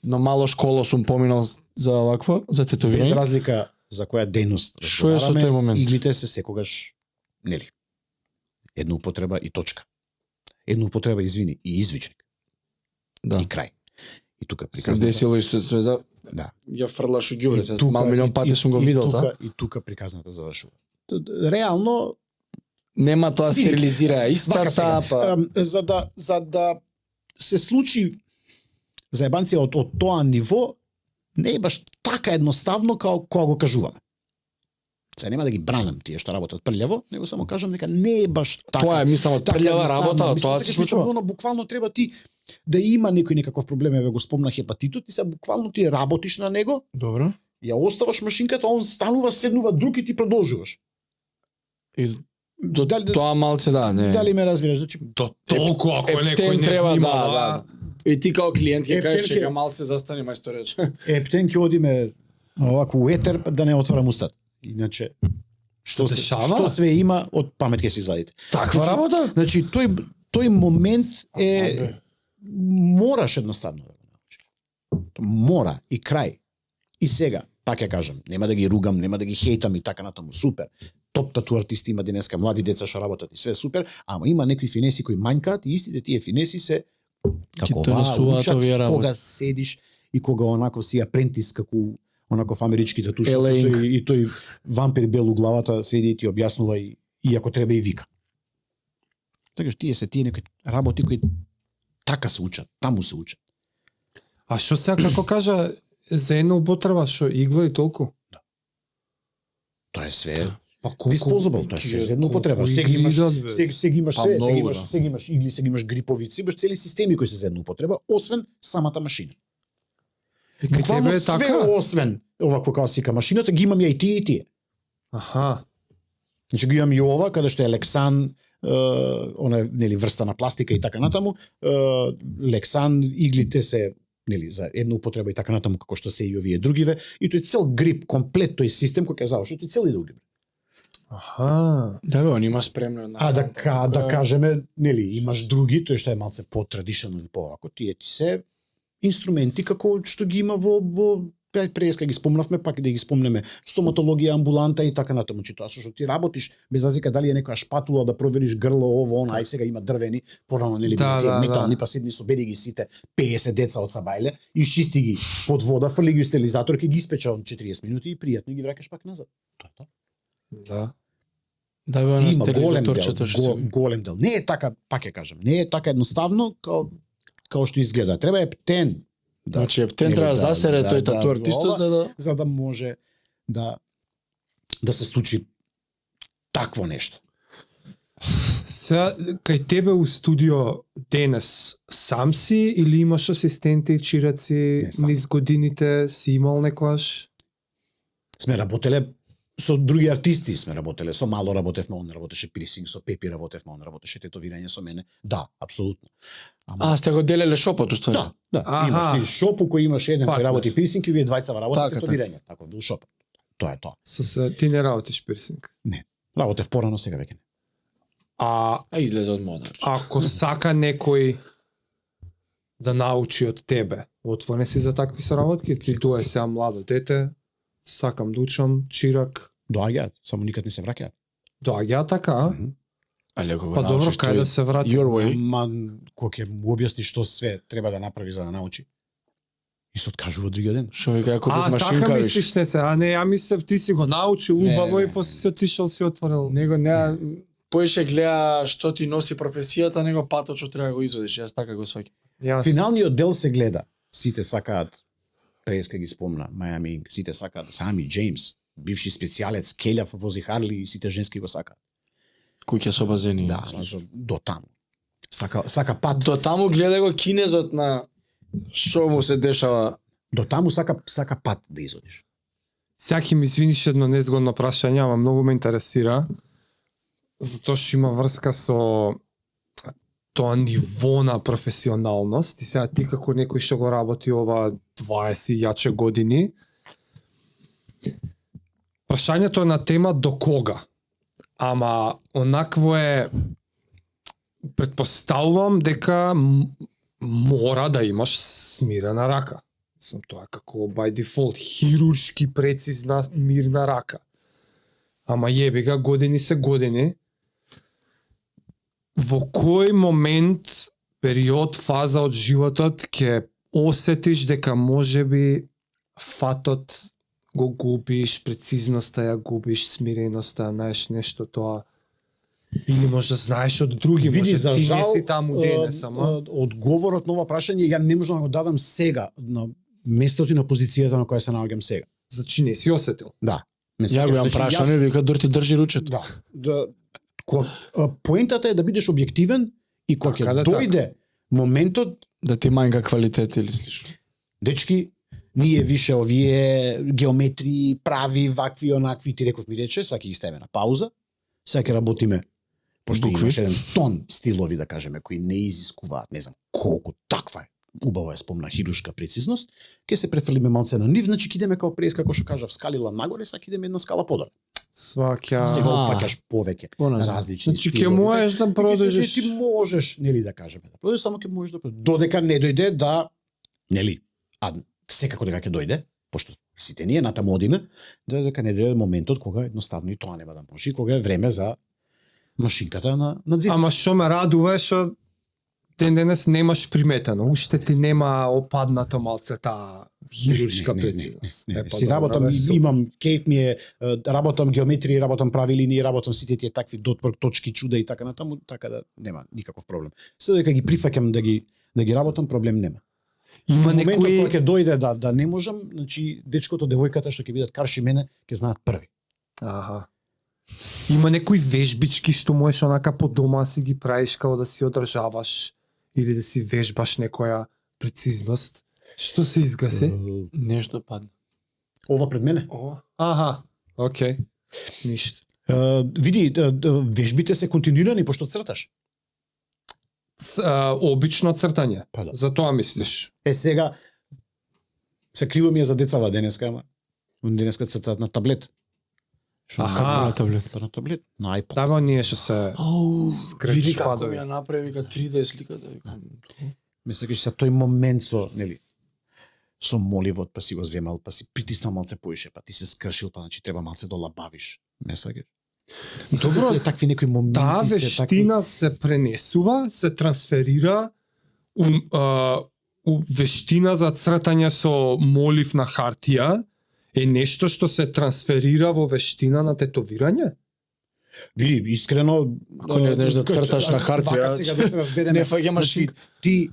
но мало школо сум поминал за ваква, за Без тетовирање. разлика за која дејност Што е со разговараме, тој момент? Иглите се секогаш нели. Една употреба и точка. Една употреба, извини, и извичник. Да. И крај. И тука Се приказната. десило и со свеза, Да. ја фрлаш у ѓубре, И се тука- мал милион пати сум го видел, да. И тука приказната завршува. Реално, Нема тоа Види, стерилизира и вака сега, стартапа. за да се случи заебанција од тоа ниво, не е баш така едноставно како кога го кажуваме. Се нема да ги бранам тие што работат прљаво, него само кажам дека не е баш така. Тоа е, мислам, од така прљава едноставно. работа, Мислам, тоа сега се што случува. оно буквално треба ти да има некој некаков проблем, еве го спомна хепатитот, и се буквално ти работиш на него, Добро. ја оставаш машинката, он станува, седнува друг и ти продолжуваш. И до Дали- тоа малце да, не. Дали ме разбираш? Значи, До толку ако Ептен некој не треба, внимава. да. И ти као клиент ќе Ептен кажеш, ќе- чека малце застани мајстор реч. ептен ќе одиме овако у етер да не отварам устата. Иначе Што се дешава? Што све има од памет ќе си извадите. Таква работа? Значи тој момент е мораш едноставно да го научиш. Мора и крај. И сега, пак ја кажам, нема да ги ругам, нема да ги хейтам и така натаму, супер. Топ тату артисти има денеска, млади деца што работат и све супер, ама има некои финеси кои мањкаат и истите тие финеси се како донесуваат учат овие работи. кога седиш и кога онако си апрентис како онаков амерички татушоп Елеинг. и тој вампир бел у главата седи и ти објаснува и ако треба и вика. Така тие се тие некои работи кои така се учат, таму се учат. А што сега како кажа за една употреба што игла и толку? Тоа е све Па колку disposable, тоа е све за една употреба. колку Сега имаш игли, бе. сега имаш Па све, многу, да. сега имаш игли, сега имаш гриповици, имаш цели системи кои се за една употреба, освен самата машина. И кај Буквално тебе е све така? освен ова кој сика машината, ги имам ја и тие и тие. Аха. Значи ги имам и ова, каде што е Лексан, она е, нели, врста на пластика и така натаму, Лексан, иглите се нели за една употреба и така натаму како што се и овие другиве, и тој цел грип, комплет тој систем кој ќе заврши, тој цел иде у грип. Аха. Да бе, он има спремно. А да кажеме, нели, имаш други, тој што е малце по-традиционално или повако, тие ти се инструменти како што ги има во преска ги спомнавме, пак да ги спомнеме, стоматологија, амбуланта и така натаму, че тоа со што ти работиш, без разлика дали е некоја шпатула да провериш грло, ово, она, ај сега има дрвени, порано нели Да, тие да, метални, да. па седни собери ги сите 50 деца од сабајле и чисти ги под вода, фрли ги у стерилизатор, ќе ги испеча од 40 минути и пријатно ги враќаш пак назад. Тоа е тоа. Да. Да бе, она Има голем дел, стерилизаторчето што се... голем дел. Не е така, пак ја кажам, не е така едноставно као што изгледа. Треба е птен. Значи, ептен нели, треба да засере тој тату ова, артистот за да може да се случи такво нешто. Сега, кај тебе у студио денес сам си или имаш асистенти, чираци Не, сам. низ годините си имал некојаш? Сме работеле со други артисти, сме работеле, со Мало работевме, он работеше пирсинг, со Пепи работевме, он работеше тетовирање со мене. Да, апсолутно. А, сте го делеле шопот уствари. Да, Аха. имаш ти шопу кој имаш еден кој Партнер. работи пирсинг и вие двајца работите Така, тетовирање. Така бил шопот. Тоа е тоа. Ти не работиш пирсинг. Работев порано, сега веќе не. А А излезе од мода. ако сака некој да научи од тебе, отворен си за такви соработки? Ти тоа е сега младо дете, сакам да учам, чирак, Доаѓаат, само никад не се враќаат. доаѓа така, а? Але ако го Па добро, научиш кај тој да се врати? your way, Ма, кој ќе му објасни што све треба да направи за да научи. И се откажува другиот ден. што вика ако А, без така машинка виш. мислиш не се, а не, ја мислев ти си го научил Не, убаво не, и не. после си отишел си отворил. Него не поише гледа што ти носи професијата, него патот што треба да го изводиш. Јас така го сваќам. Јас. Финалниот дел се гледа. Сите сакаат, преска ги спомна, Miami Ink, сите сакаат, сами Джеймс, бивши специјалец, келјав вози Харли и сите женски го сакаат. Куќа со базени. Да, значи, до таму. Сака пат. До таму гледа го кинезот на што му се дешава. До таму сака пат да изодиш. Сјаки ми извиниш едно незгодно прашање, ама многу ме интересира. Затоа што има врска со тоа ниво на професионалност. И сега ти како некој што го работи ова 20 јаче години, прашањето е на тема до кога. Ама онакво е, предпоставувам дека мора да имаш смирена рака. Сам тоа како by default хируршки прецизна мирна рака. Ама јеби ga, години се години. Во кој момент, период, фаза од животот ќе осетиш дека можеби фатот го губиш, прецизноста ја губиш, смиреноста, знаеш нешто тоа. Или може да знаеш од други, Види, може за ти не жал, си таму денес, ама... одговорот на ова прашање ја не можам да го дадам сега на местото и на позицијата на која се наоѓам сега. Значи не си осетил. Да. Ја го јам прашано и вика дур ти држи ручето. Да. Поентата е да бидеш објективен и кога Така ќе да, дојде моментот, Да ти мањка квалитет или слично. дечки, ние више овие геометри, прави, вакви, онакви, ти реков ми рече, сега ќе ги ставиме на пауза, сега ќе работиме, пошто Букви. имаш еден тон стилови, да кажеме, кои не изискуваат, не знам, колку таква е, убава е спомна хирушка прецизност, ќе се префрлиме малце на нив, значи ќе идеме како прес, како што кажав, скалила нагоре, сега ќе идеме една скала подоле. Сваќа. Сега Аха. опфаќаш повеќе Поназад. различни Значи ќе стилови. можеш да И ќе продолжиш. ти можеш, нели да кажеме, да продолжиш, само ќе можеш да продолжиш. Додека не дојде да, нели, а секако дека ќе дојде, пошто сите ние натаму одиме, дека не дојде моментот кога едноставно и тоа нема да може, и кога е време за машинката на дзид. Ама што ме радува е што ден денес немаш приметено, уште ти нема опаднато малце таа хируршка прецизност. Си работам, имам кејф ми е, работам геометрија, работам прави линии, работам сите тие такви дотпрк точки, чуда и така натаму, така да нема никаков проблем. Се дека ги прифаќам да ги работам, проблем нема. Има Моментот некои кога ќе дојде да не можам, значи дечкото, девојката што ќе бидат карши мене, ќе знаат први. Аха. Има некои вежбички што можеш онака по дома си ги правиш као да си одржаваш или да си вежбаш некоја прецизност. Што се изгаси? Нешто падна. Ова пред мене. Аха, окей. Ништо. Види, вежбите се континуирани пошто црташ. Обично цртање. Па да. За тоа мислиш? Сега се криво ми е за децава денеска, ама денеска цртаат на таблет. Аха. На таблет. На таблет, на iPad. Да, ние што се скреч Види како падови. ми ја направи вика 3D сликата, викам. Мислам дека са тој момент со, нели, со моливот, па си го земал, па си притиснал малце поише, па ти се скршил, па значи треба малце да лабавиш. Не сваѓаш? Добро, такви некои моменти таа се вештина се пренесува, се трансферира у вештина за цртање со молив на хартија е нешто што се трансферира во вештина на тетовирање? Види, искрено, Ако не знаеш да црташ на хартија, вака сега да се разбереме, не фаќа машинка. ти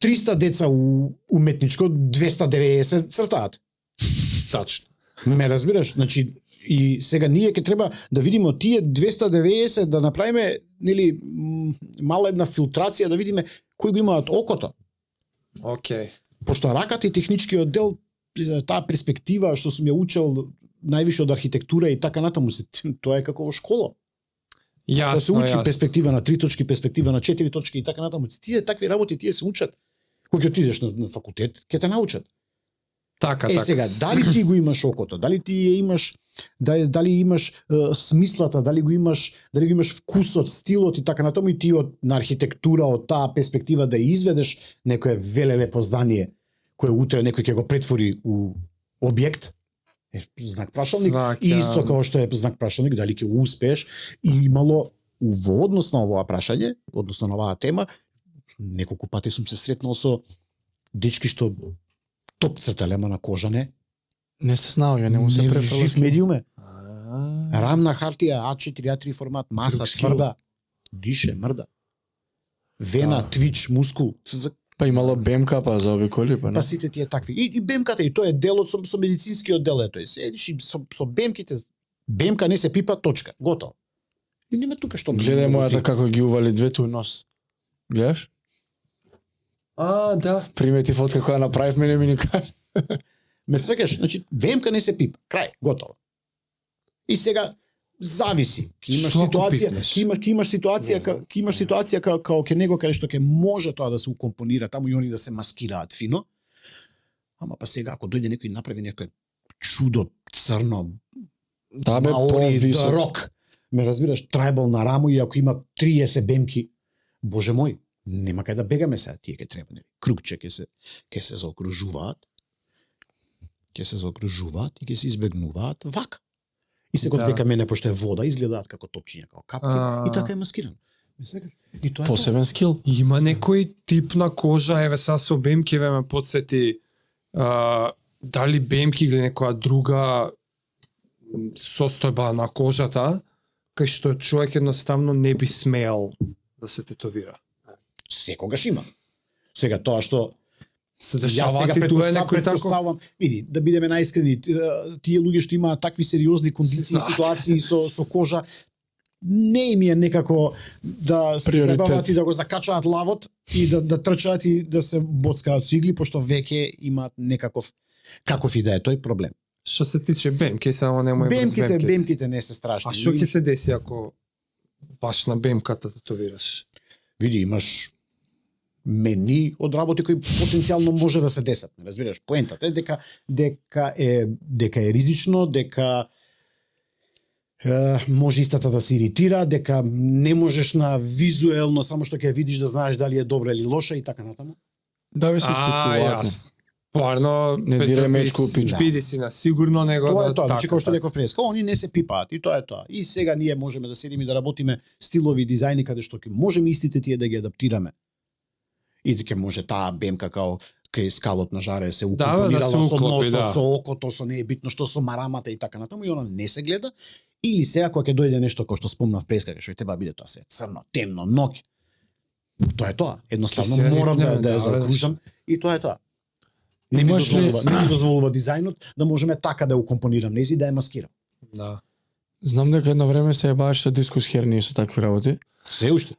300 деца у уметничко, 290 цртаат. Тачно. Ме разбираш? Значи, и сега ние ќе треба да видиме од тие 290 да направиме, нели, мала една филтрација да видиме кои го имаат окото. Окей. Пошто раката и техничкиот дел, таа перспектива што сум ја учел највише од архитектура и така натаму, тоа е како во школа. Да се Јасно, учи јасно. перспектива на 3 точки, перспектива на 4 точки и така натаму. Тие такви работи тие се учат. Кога ќе отидеш на факултет, ќе те научат. Така, Е така. сега, дали ти го имаш окото, дали ти ја имаш, дали имаш смислата, дали го имаш вкусот, стилот и така натаму, и ти на архитектура од таа перспектива да ја изведеш некое велелепо здание кое утре некој ќе го претвори у објект, знак прашалник, Сваќам. и исто како што е знак прашалник, дали ќе успееш, и имало во однос на овоа прашање, односно на оваа тема, неколку пати сум се сретнал со дечки што топ цртале, ама на кожа не. Не се снаоѓа, не му се Жив префрласки. медиуме. Рамна хартија, А4, А3 формат, маса, Друг скил. тврда, дише, мрда. Вена, твич, мускул. Па имало БМК па за обиколи, па не. Па сите тие такви. И БМК-та, и тоа е дел од со медицинскиот дел, ето е. Седиш и со БМК-те, БМК не се пипа, точка, готово. И нема тука што... Гледај мојата како ги ували двете у нос. Гледаш? Да. Примети фотка која направив мене ми ни кажа. Ме свекаш, значи БМК не се пипа, крај, готово. И сега зависи. Ке имаш Што го ситуација, пипнеш? ке имаш ситуација, ке имаш ситуација како ке него каде што ке може тоа да се укомпонира таму и они да се маскираат фино. Ама па сега ако дојде некој и направи некој чудо црно, Да бе, маори, повисок. рок. Ме разбираш, трајбал на рамо и ако има 30 бемки, боже мој, нема кај да бегаме сега, тие ке треба, нели, кругче ке се заокружуваат. Ке се заокружуваат и ке се избегнуваат вака. И секој Да. дека мене пошто е вода изгледаат како топчиња, како капки, и така е маскирано. И тоа е тоа. Посебен скил. Има некој тип на кожа, еве сега со бемкиве ме подсети дали бемки или некоја друга состојба на кожата, кај што човек едноставно не би смеел да се тетовира. Секогаш има. Сега тоа што Се Јас дешава сега ти тоа е некој тако? предпоставам, види, да бидеме најискрени, тие луѓе што имаат такви сериозни кондиции и Знаат. ситуации со кожа, не им е некако да се Приоритет. забават и да го закачаат лавот и да трчаат и да се боцкаат со игли, пошто веќе имаат некаков, каков и да е тој проблем. Што се тиче бемки, само немој без бемки. Бемките не се страшни. А што ќе се деси ако баш на бемката тетовираш? Види, имаш мени од работи кои потенцијално може да се десат. Разбираш, поентата е дека е ризично, дека може истата да се иритира, дека не можеш на визуелно само што ќе ја видиш да знаеш дали е добра или лоша и така натаму. Да би се А, испитувате. јасно. Стварно, Не дире мечку у пича. биди си на сигурно него Тоа да е тоа, значи како што така. реков преска, они не се пипаат и тоа е тоа. И сега ние можеме да седиме да работиме стилови дизајни каде што ќе можеме истите тие да ги адаптираме. И ќе може таа бемка као кај скалот на жаре се Да, укомпонирала се со уклопи, носот, да. со окото, со не е битно што со марамата и така натаму и она не се гледа. Или сега кога ќе дојде нешто кој што спомнав преска, што и треба биде тоа се црно, темно, ноќ. Тоа е тоа. Едноставно Ќе се морам да ритнеме, ја да, заокружам и тоа е тоа. Не ми Имаш ли- дозволува дизајнот да можеме така да ја укомпонирам, нези да ја маскирам. Да. Знам дека едно време се баваш со дискус херни и со такви работи. Се уште.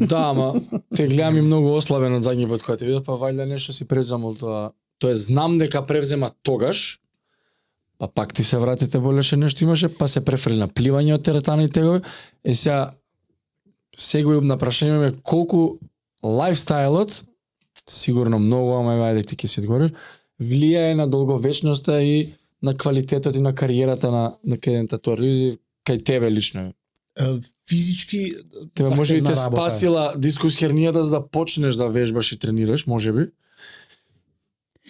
Да, ама те гледам и многу ослабен од задњи пат кога те видов, па вајда нешто си превземал тоа. Тоа е знам дека превзема тогаш, па пак ти се вратите болеше нешто имаше, па се префрли на пливање од теретана и тегови. Е сега на прашање ме колку лајфстајлот, сигурно многу, ама вајде ти ќе си одговориш, влијае на долговечноста и на квалитетот и на кариерата на кај татуар, кај тебе лично. Физички Тебе може и захтевна те работа е. спасила дискус хернијата за да почнеш да вежбаш и тренираш, можеби.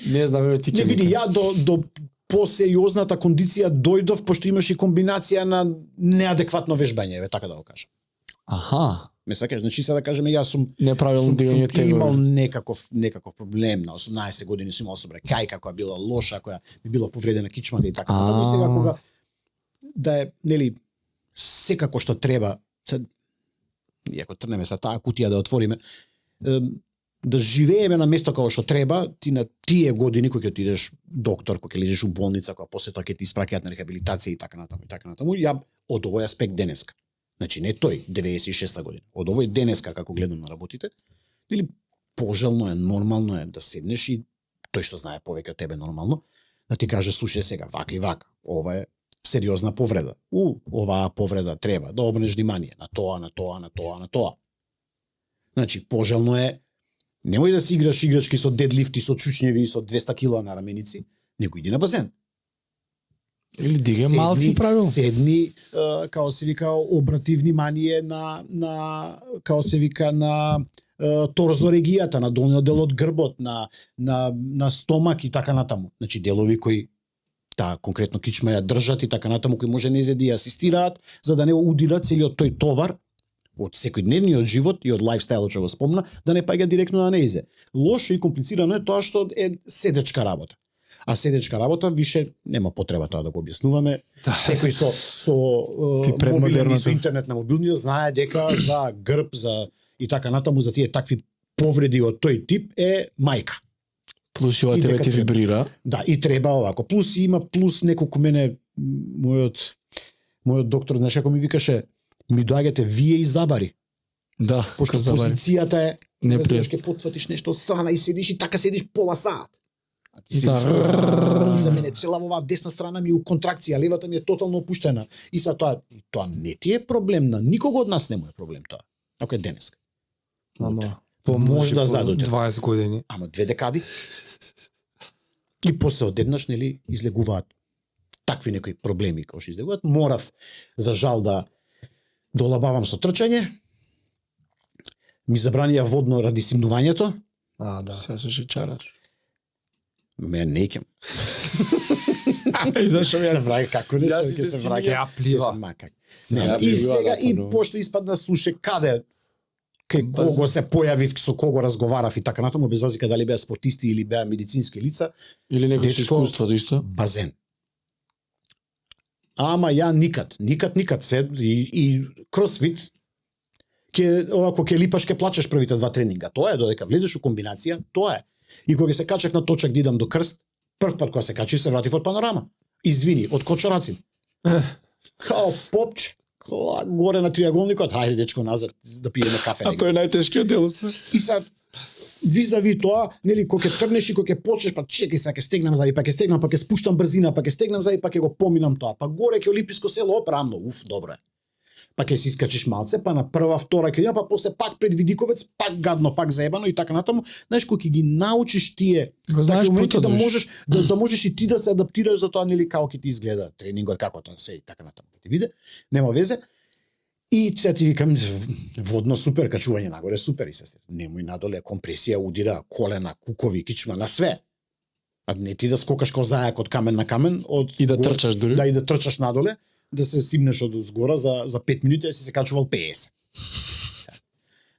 Не знам, еве ти Не ќе види, ми ја до посериозната кондиција дојдов пошто имаш и комбинација на неадекватно вежбање, еве така да го кажам. Аха, Ме сакаш, значи сега да кажеме јас сум неправилно дигање имал тегови. некаков проблем на 18 години сум имал собрекајка која била лоша, која би била повредена кичмата и така натаму. И сега кога да е, нели, секако што треба, се, иако трнеме sa таа кутија да отвориме, да живееме на место како што треба, ти на тие години кога ќе отидеш доктор, кога ќе лежиш у болница, кога после тоа ќе ти испраќаат на рехабилитација и така натаму, ја од овој аспект денеска. Значи не тој 96-та година, од овој денеска како гледам на работите, или пожелно е, нормално е да седнеш и тој што знае повеќе од тебе нормално, да ти каже слушај сега вака и вака, ова е сериозна повреда. Оваа повреда треба да обрнеш внимание на тоа, на тоа, на тоа, на тоа. Значи пожелно е немој да си играш играчки со дедлифти, со чучњеви и со 200 кила на раменици, него иди на базен. Или дига малци правил. Седни, као се вика, обрати внимание на као се вика, на торзорегијата, на долниот дел од грбот, на стомак и така натаму. Значи делови кои конкретно кичма ја држат и така натаму, кои може незе да ја асистираат, за да не удират целиот тој товар од секојдневниот живот и од лајфстајлот што го спомна, да не паѓа директно на неизе. Лошо и комплицирано е тоа што е седечка работа. А седечка работа више нема потреба тоа да го објаснуваме. Секој со мобилен и со интернет на мобилниот знае дека за грб, за и така натаму за тие такви повреди од тој тип е мајка. Плюс и ова И тебе дека ти треба. вибрира. Да, и треба овако. Плюс има плюс неколку мене мојот доктор знаеш како ми викаше, ми доаѓате вие и забари. Да, Пошто забари. позицијата е Непријатно. ќе потфатиш нешто од страна и седиш и така седиш пола сат. А ти Да. седиш и за мене цела оваа десна страна ми е у контракција, левата ми е тотално опуштена. И са тоа не ти е проблем, на никого од нас не му е проблем тоа. Ако е денеска. Ама Може да по задојде. 20 години. Ама 2 декади. И после одеднаш, нели, излегуваат такви некои проблеми кои што излегуваат. Морав, за жал, да долабавам со трчање. Ми забранија водно ради симнувањето. Да. Сега се шечараш. Ме неќам. И зашо Се враќа како не Јас се си ќе се се сиња. враќа. Ја плива. Ќе се макак. Сега И плива, сега да, и но- пошто испадна слуше каде кај кого се појавив, со кого разговарав и така натаму, без разлика дали беа спортисти или беа медицински лица, Или некој со Дечко- искуството исто. базен. Ама ја никад се и кросфит ќе овако ќе липаш, ќе плачеш првите 2 тренинга. Тоа е додека влезеш у комбинација, тоа е. И кога се качев на точак да идам до крст, прв пат кога се качив се вратив од панорама. Извини, од Кочорацин. Као попче, горе на триаголникот, хајде дечко назад да пиеме кафе. А негде. тоа е најтешкиот дел уствари. И са визави тоа, нели, кога ќе тргнеш и кога ќе почнеш, па чекај сега ќе стегнам зади, па ќе стегнам, па ќе спуштам брзина, па ќе стегнам зади, па ќе го поминам тоа. Па горе ќе Олимписко село, рамно, добро е. Па ќе си искачиш малце, па на прва, втора ќе ја, па после пак пред Видиковец, пак гадно, пак заебано и така натаму. Знаеш кога ќе ги научиш тие Го знаеш такви моменти путот, да виж. можеш да можеш и ти да се адаптираш за тоа, нели, како ќе ти изгледа тренингот, како тоа се и така натаму. Ќе ти биде, нема везе. И сега ти викам, водно супер, качување нагоре супер и се. Немој надоле, компресија удира, колена, кукови, кичма, на све. А не ти да скокаш како зајак од камен на камен, од И да горе- трчаш дури. Да, и да трчаш надоле, да се симнеш од згора за 5 минути, а си се качувал 50.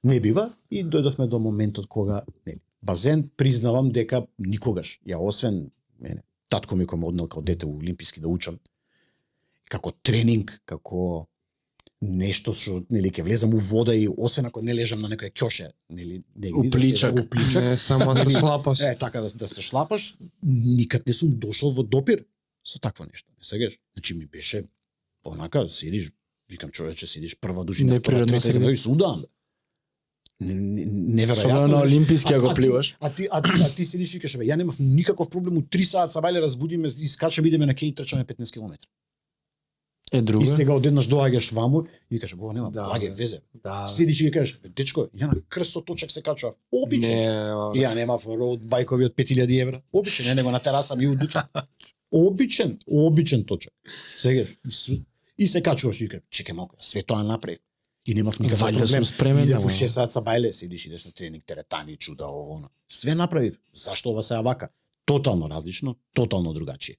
Не бива и дојдовме до моментот кога нели, базен признавам дека никогаш, ја освен мене, татко ми кој ме однел као дете у олимписки да учам, како тренинг, како нешто што нели ќе влезам у вода и освен ако не лежам на некоја ќоше, нели, негде У пличак. у пличак, Не само да шлапаш. така да се шлапаш, никад не сум дошол во допир со такво нешто. Не сегаш. Значи ми беше онака, седиш, викам човече, седиш прва дужина, втора, Неприродно трета, седиш. и судам. Неверојатно. Особено на олимписки ако пливаш. А ти седиш и кажеш, бе, ја немав никаков проблем у 3 саат сабајле разбудиме, искачаме, идеме на кеј и трчаме 15 км. Е друго. И сега одеднаш доаѓаш ваму и кажеш, бога нема Да. благе везе. Да. Седиш и кажеш, бе, дечко, ја на крстот точак се качував. Обичен. Не, Ја немав роуд бајкови од 5000 евра. Обичен, не него на тераса ми удуќа. Обичен точак. Сега и се качуваш и кажеш, чекај малку, све тоа направив. И немав никаков Валјда проблем. сум спремен, Иде ама. по 6 сат сабајле, седиш идеш на тренинг, теретани, чуда, ово, оно. Све направив. Зашто ова се вака? Тотално различно, тотално другачие.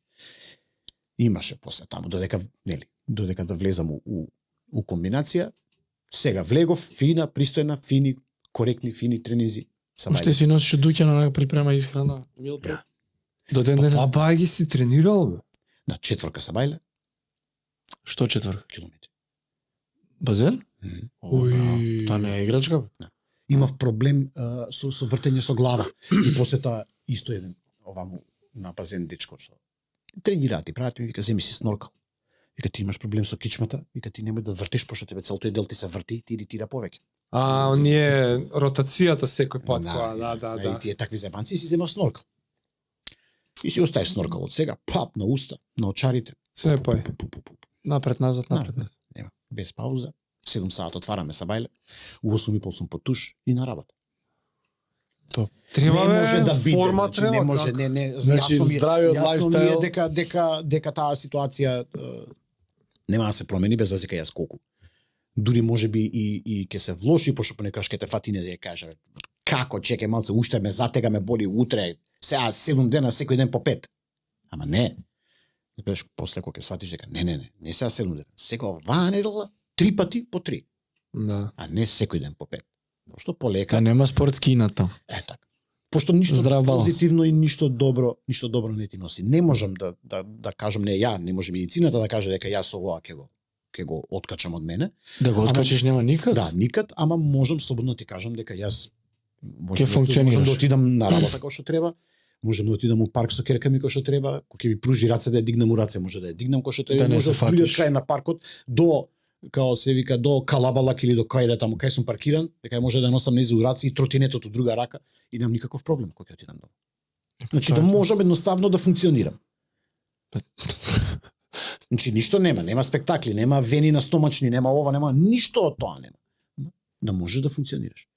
Имаше после таму, додека да влезам у комбинација, сега влегов, фина, пристојна, фини тренинзи. Уште си носиш дуќа на припрема исхрана. Мил Ја. До ден денес. А бај ги си тренирал, бе? На четврка сабајле, Што четврка? километри. Базен? Уј. Ој, тоа не е играчка, бе. Имав проблем со вртење со глава. И после тоа исто еден оваму на базен дечко што тренираат и прават ми вика земи си сноркал. Вика ти имаш проблем со кичмата, вика ти немој да вртиш пошто тебе целој дел ти се врти, ти иритира повеќе. А, оние ротацијата секој пат, која, да. И тие такви зебанци си земав сноркал. И си оставиш сноркал од сега, пап на уста, на очарите. Се пај. Напред назад, напред. Да, нема, без пауза. 7 саат отвараме сабајле, у 8:30 сум по туш и на работа. Треба не може да биде, форма значи, треба. не може, како? не, Значи, здравиот јасно ми е лайфстайл. дека таа ситуација нема да се промени без разлика јас колку. Дури можеби и ќе се влоши, пошто понекогаш ќе те фати не да ја каже како чекај малце, уште ме затега, ме боли утре, сега 7 дена секој ден по 5. Ама не. Знаеш, после кога ќе сватиш дека не сега 7 дена, секоја оваа недела 3 пати по 3, Да. а не секој ден по 5. Пошто полека Та нема спортски инат таму. така. Пошто ништо Здрав баланс. позитивно и ништо добро не ти носи. Не можам да кажам, не може медицината да каже дека јас ова ќе го откачам од мене. Да го откачиш нема никад? Да, никад, ама можам слободно ти кажам дека јас можам функционираш. да отидам на работа како што треба, можам да отидам у парк со керка ми како што треба, кога ќе ми пружи раце да ја дигнам у раце, може да ја дигнам како што треба, Да не може се да придеш фатиш. кај на паркот до као се вика до Калабалак или до кај да таму кај сум паркиран, дека ја може да носам низ у раце и тротинетот од друга рака и немам никаков проблем кога ќе отидам дома. Значи да можам едноставно да функционирам. Значи ништо нема спектакли, нема вени на стомачни, нема ова, нема ништо од тоа нема. Да можеш да функционираш.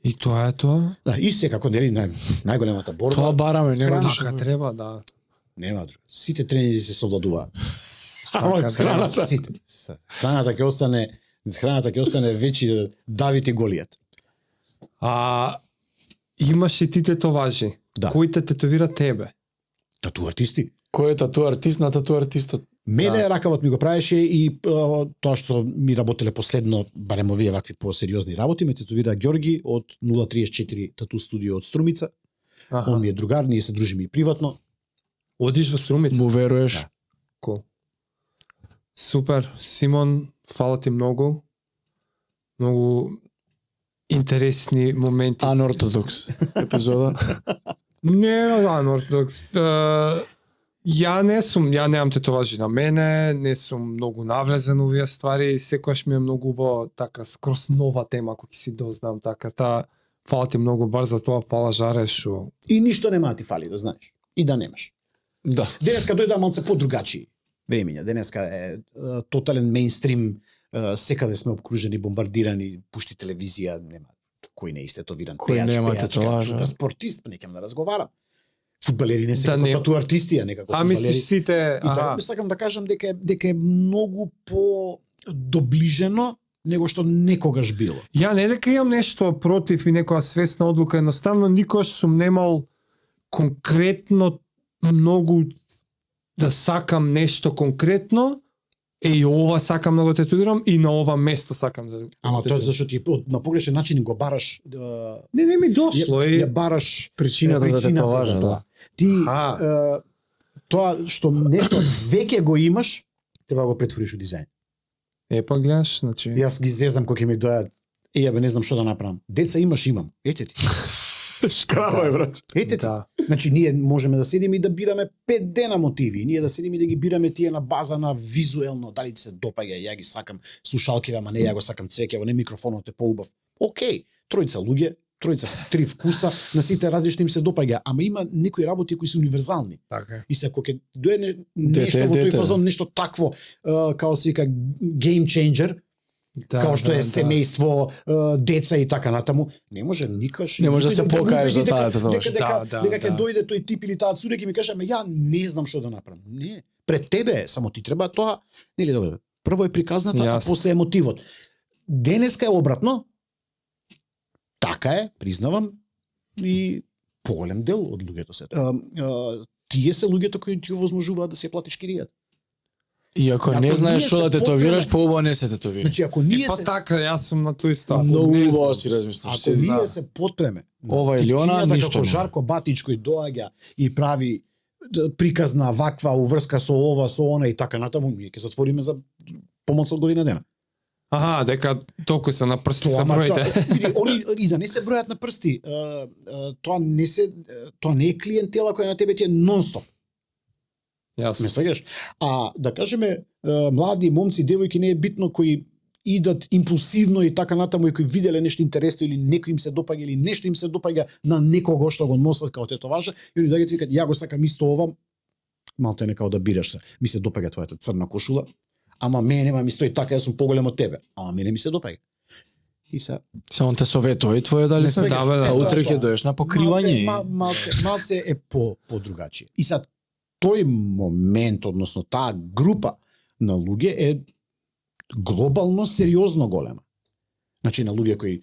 И тоа е тоа. Да, и секако нели најголемата борба. Тоа бараме, нема Храна. ништо. Така треба, да. Нема друго. Сите тренинзи се совладуваат. Ама Така с храната. Сите. Храната ќе остане вечи Давид и Голијат. А имаш и ти тетоважи. Да. Кој те тетовира тебе? Тату артисти. Кој е тату артист на тату артистот? Мене ракавот ми го правеше и тоа што ми работеле последно, барем овие вакви посериозни работи, ме тетовира Ѓорги од 034 тату студио од Струмица. Аха. Он ми е другар, ние се дружиме и приватно. Одиш во Струмица? Му веруеш? Да. Cool. Супер, Симон, фала ти многу. Многу интересни моменти. Анортодокс епизода. Не, анортодокс. Ја немам тетоважи на мене, не сум многу навлезен овие ствари, секогаш ми е многу убаво така скрос нова тема кој ќе си дознам така фала ти многу бар за тоа, фала Жаре што И ништо нема да ти фали, да знаеш. И да немаш. Да. Денеска дојде малце подругачи времења. Денеска е тотален мејнстрим, секаде сме обкружени, бомбардирани, пушти телевизија, нема кој не истетовиран, Кој нема тетоважа. чута спортист, па не ќе да разговарам. Фудбалери не се Да, како не. тату артисти, а не како А мислиш фудбалери. сите, И така сакам да кажам дека е многу по доближено него што некогаш било. Ја не дека имам нешто против и некоја свесна одлука, едноставно никогаш сум немал конкретно многу да сакам нешто конкретно, и ова сакам да го тетуирам и на ова место сакам да го Ама тоа тетуирам. зашто ти на погрешен начин го бараш Не ми дошло ја е. бараш Причината за тетоважа, за да. тоа. Ти тоа што нешто веќе го имаш, треба да го претвориш у дизајн. Па гледаш, значи. Јас ги зезам кога ќе ми дојат бе, не знам што да направам. Деца имам. Ете ти. Шкрабај, брат. Ете ти. Да. Значи ние можеме да седиме и да бираме 5 дена мотиви, ние да седиме и да ги бираме тие на база на визуелно, дали ти се допаѓа, ја ги сакам слушалките, ама не ја го сакам цвеќе, не микрофонот е поубав. Океј, тројца луѓе, три вкуса, на сите различни им се допаѓа, ама има некои работи кои се универзални. Така. И се кога ќе дое нешто во тој дете. фазон, нешто такво, као се вика game changer, Да, као што е да. семејство, деца и така натаму, не може никаш. Не може да се ме покаеш за убеди таа дека- тетоваж. дека ќе дојде тој тип или таа цуре ќе ми каже, ама ја не знам што да направам. Не, пред тебе е, само ти треба тоа, нели добро. Прво е приказната, а Јас. после е мотивот. Денеска е обратно. Така е, признавам, и поголем дел од луѓето се. Тие се луѓето кои ти овозможуваат да се платиш киријата. И ако Ако не знаеш ние што се да тетовираш, потреба- поубаво не се тетовира. Значи ако ние Па се така, јас сум на тој став. Многу Не убаво знам. си размислиш. Ако Се- ние да. се потреме на Ова или она, типчињата ништо како нема. Жарко Батич кој доаѓа и прави приказна ваква уврска со ова, со она и така натаму, ние ќе затвориме за помалку од година дена. Аха, дека толку се на прсти се ама броите. види, они и да не се бројат на прсти, тоа не е клиентела која на тебе ти е нонстоп. Ме Јас. сваѓаш? А да кажеме млади момци, девојки не е битно кои идат импулсивно и така натаму и кои виделе нешто интересно или некој им се допаѓа или нешто им се допаѓа на некого што го носат како тетоважа и они доаѓаат и викаат ја го сакам исто ова, малте не као да бираш се. Ми се допаѓа твојата црна кошула, ама мене нема ми стои така, јас сум поголем од тебе. Ама мене ми се допаѓа. И се Само те советови твое дали Не се? сваќаш? Да, бе, да. А утре Тоа, ќе доеш на покривање. малце е по другачие. И сад тој момент, односно таа група на луѓе е глобално сериозно голема. Значи на луѓе кои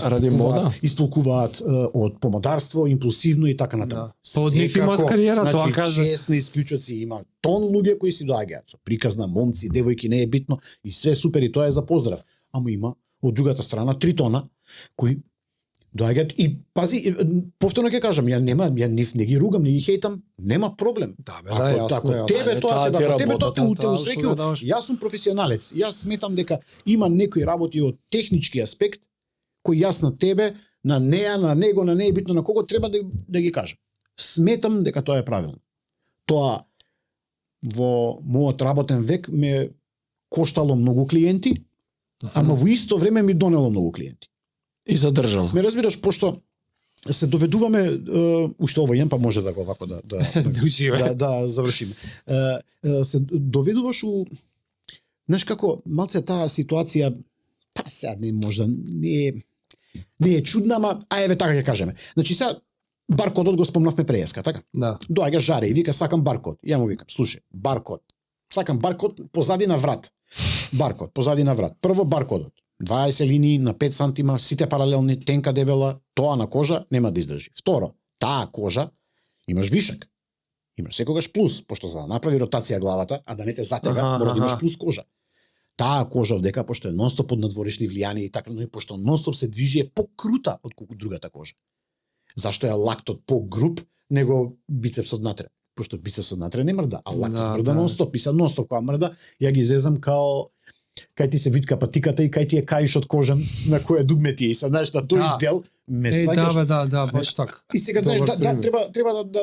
Ради мода? исполкуваат од помодарство, импулсивно и така натаму. Да. Па од нив имаат Секако, кариера, тоа значи, кажа. честни исклучоци има тон луѓе кои си доаѓаат со приказна, момци, девојки, не е битно и све супер и тоа е за поздрав. Ама има од другата страна 3 тона кои доаѓаат и пази, повторно ќе кажам, ја нив не ги ругам, не ги хейтам, нема проблем. Да, бе, да, јасно, ако јасно. тебе тоа Таа ти ако тебе работата, тоа те таа усреќува, услуга даваш. јас сум професионалец. Јас сметам дека има некои работи од технички аспект кои јас на тебе, на неа, на него, на не е битно на кого треба да ги кажам. Сметам дека тоа е правилно. Тоа во мојот работен век ме коштало многу клиенти, ама во исто време ми донело многу клиенти. И задржал. Ме разбираш, пошто се доведуваме, уште овој јан па може да го вако да Уживај. да завршиме. Се доведуваш у знаеш како малце таа ситуација, па сега не можда не е чудна, ама ајде така ќе кажеме. Значи сега баркодот го спомнавме преска, така? Да. Доаѓа Жаре и вика сакам баркод. Ја му викам, слушај, баркод. Сакам баркод позади на врат. Баркод позади на врат. Прво баркодот. 20 линии на 5 сантима, сите паралелни, тенка дебела, тоа на кожа нема да издржи. Второ, таа кожа имаш вишак. Имаш секогаш плюс, пошто за да направи ротација главата, а да не те затега, Аха, мора да имаш аха. плюс кожа. Таа кожа вдека, пошто е нонстоп под надворешни влијани и така, но и пошто нонстоп се движи е покрута од колку другата кожа. Зашто е лактот погруп него бицепсот натре? Пошто бицепсот натре не мрда, а лактот Да, мрда да. нонстоп. И са нонстоп кога мрда, ја ги зезам као кај ти се витка патиката и кај ти е каишот кожен на која дугме ти е. И са знаеш на тој Да. дел ме Е, да, сваќаш. бе, да, баш така. И сега знаеш Добар да пример. треба да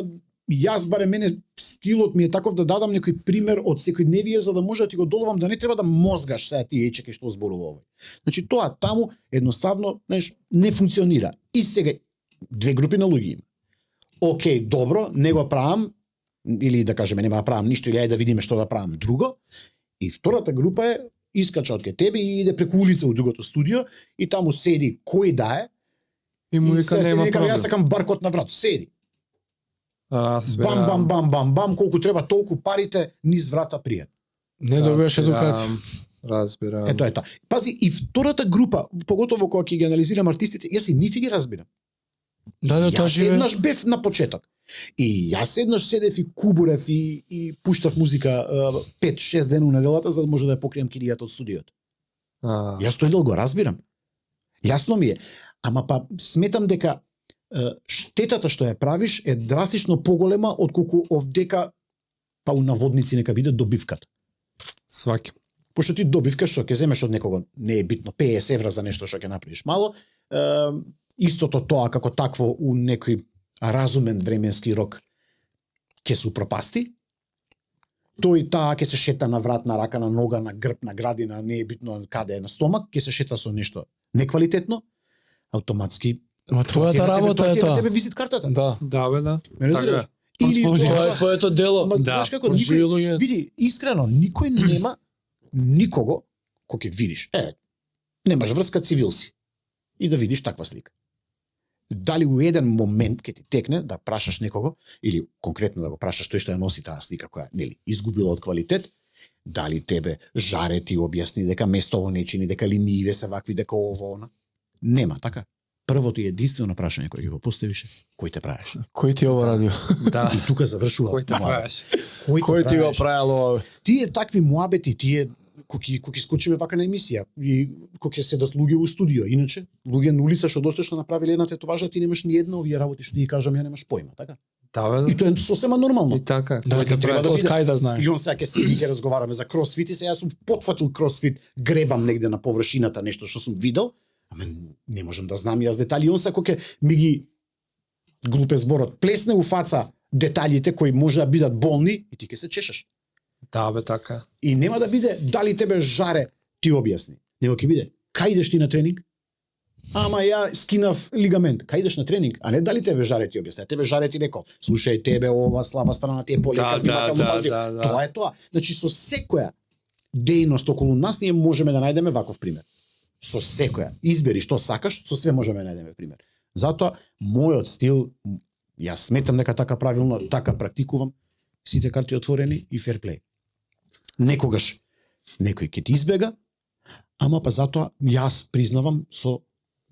јас барем мене стилот ми е таков да дадам некој пример од секојдневие за да може да ти го доловам да не треба да мозгаш сега ти ечеки што зборува овој. Значи тоа таму едноставно, знаеш, не функционира. И сега две групи на луѓе има. Океј, добро, не го правам или да кажеме нема да правам ништо или ајде да видиме што да правам друго. И втората група е искача од ке тебе и иде преку улица у другото студио и таму седи кој да е. И му И вика се нема вика проблем. јас сакам баркод на врат, седи. Разбирам. Бам, колку треба толку парите низ врата пријат. Не добиваш едукација. Разбирам. Ето е тоа. Пази, и втората група, поготово кога ќе ги анализирам артистите, јас и нифи ги разбирам. Да, тоа Јас живе. еднаш бев на почеток. И јас еднаш седев и кубурев и пуштав музика 5-6 дена у неделата за да може да ја покријам киријата од студиото. Јас тој дел го разбирам. Јасно ми е. Ама па сметам дека штетата што ја правиш е драстично поголема отколку овдека па у наводници нека биде добивката. Сваќам. Пошто ти добивка што ќе земеш од некого, не е битно, 50 евра за нешто што ќе направиш мало, истото тоа како такво у некој разумен временски рок ќе се упропасти. Тој таа ќе се шета на врат, на рака, на нога, на грб, на градина, не е битно каде е, на стомак, ќе се шета со нешто неквалитетно, автоматски. Ма твојата работа е тоа. Тебе визит картата. Да. Да, бе, да. Ме разбираш? Или Тоа е твоето дело. Ма, Да. знаеш како, Живи никој, луѓе. види, искрено, никој нема никого кој ќе видиш. Немаш врска, цивил си. И да видиш таква слика. Дали у еден момент ќе ти текне да прашаш некого, или конкретно да го прашаш тој што ја носи таа слика која, нели, изгубила од квалитет, дали тебе жаре ти објасни дека место не чини, дека линииве се вакви, дека ово, она. Нема, така? Првото и единствено прашање кое ќе го поставиш е, кој те правиш? Кој ти ово радио? Да. И тука завршува. Кој те муабет. правиш? Кој ти го правиш? правил ова? Тие такви муабети, тие кој скочиме вака на емисија и кој ќе седат луѓе у студио, иначе луѓе на улица што доста што направиле една тетоважа, ти немаш ни една овие работи што ти ги кажам, ја немаш појма, така? Да, бе, И тоа е сосема нормално. И така. Да, Кој те треба правиш? да од биде. кај да знаеш? И он сега ќе седи и ќе разговараме за кросфит и сега јас сум потфатил кросфит, гребам негде на површината нешто што сум видел, ама не можам да знам јас детали. И он сега ќе ми ги глупе зборот, плесне у фаца деталите кои може да бидат болни и ти ќе се чешеш. Да, бе, така. И нема да биде дали тебе жаре, ти објасни. Него ќе биде, кај идеш ти на тренинг? Ама ја скинав лигамент. Кај идеш на тренинг? А не дали тебе жаре ти објасни. Тебе жаре ти рекол, слушај, тебе ова слаба страна ти е полека, внимателно пази. да. Тоа е тоа. Значи со секоја дејност околу нас ние можеме да најдеме ваков пример. Со секоја. Избери што сакаш, со све можеме да најдеме пример. Затоа мојот стил, јас сметам дека така правилно, така практикувам, сите карти отворени и ферплей. Некогаш некој ќе ти избега, ама па затоа јас признавам со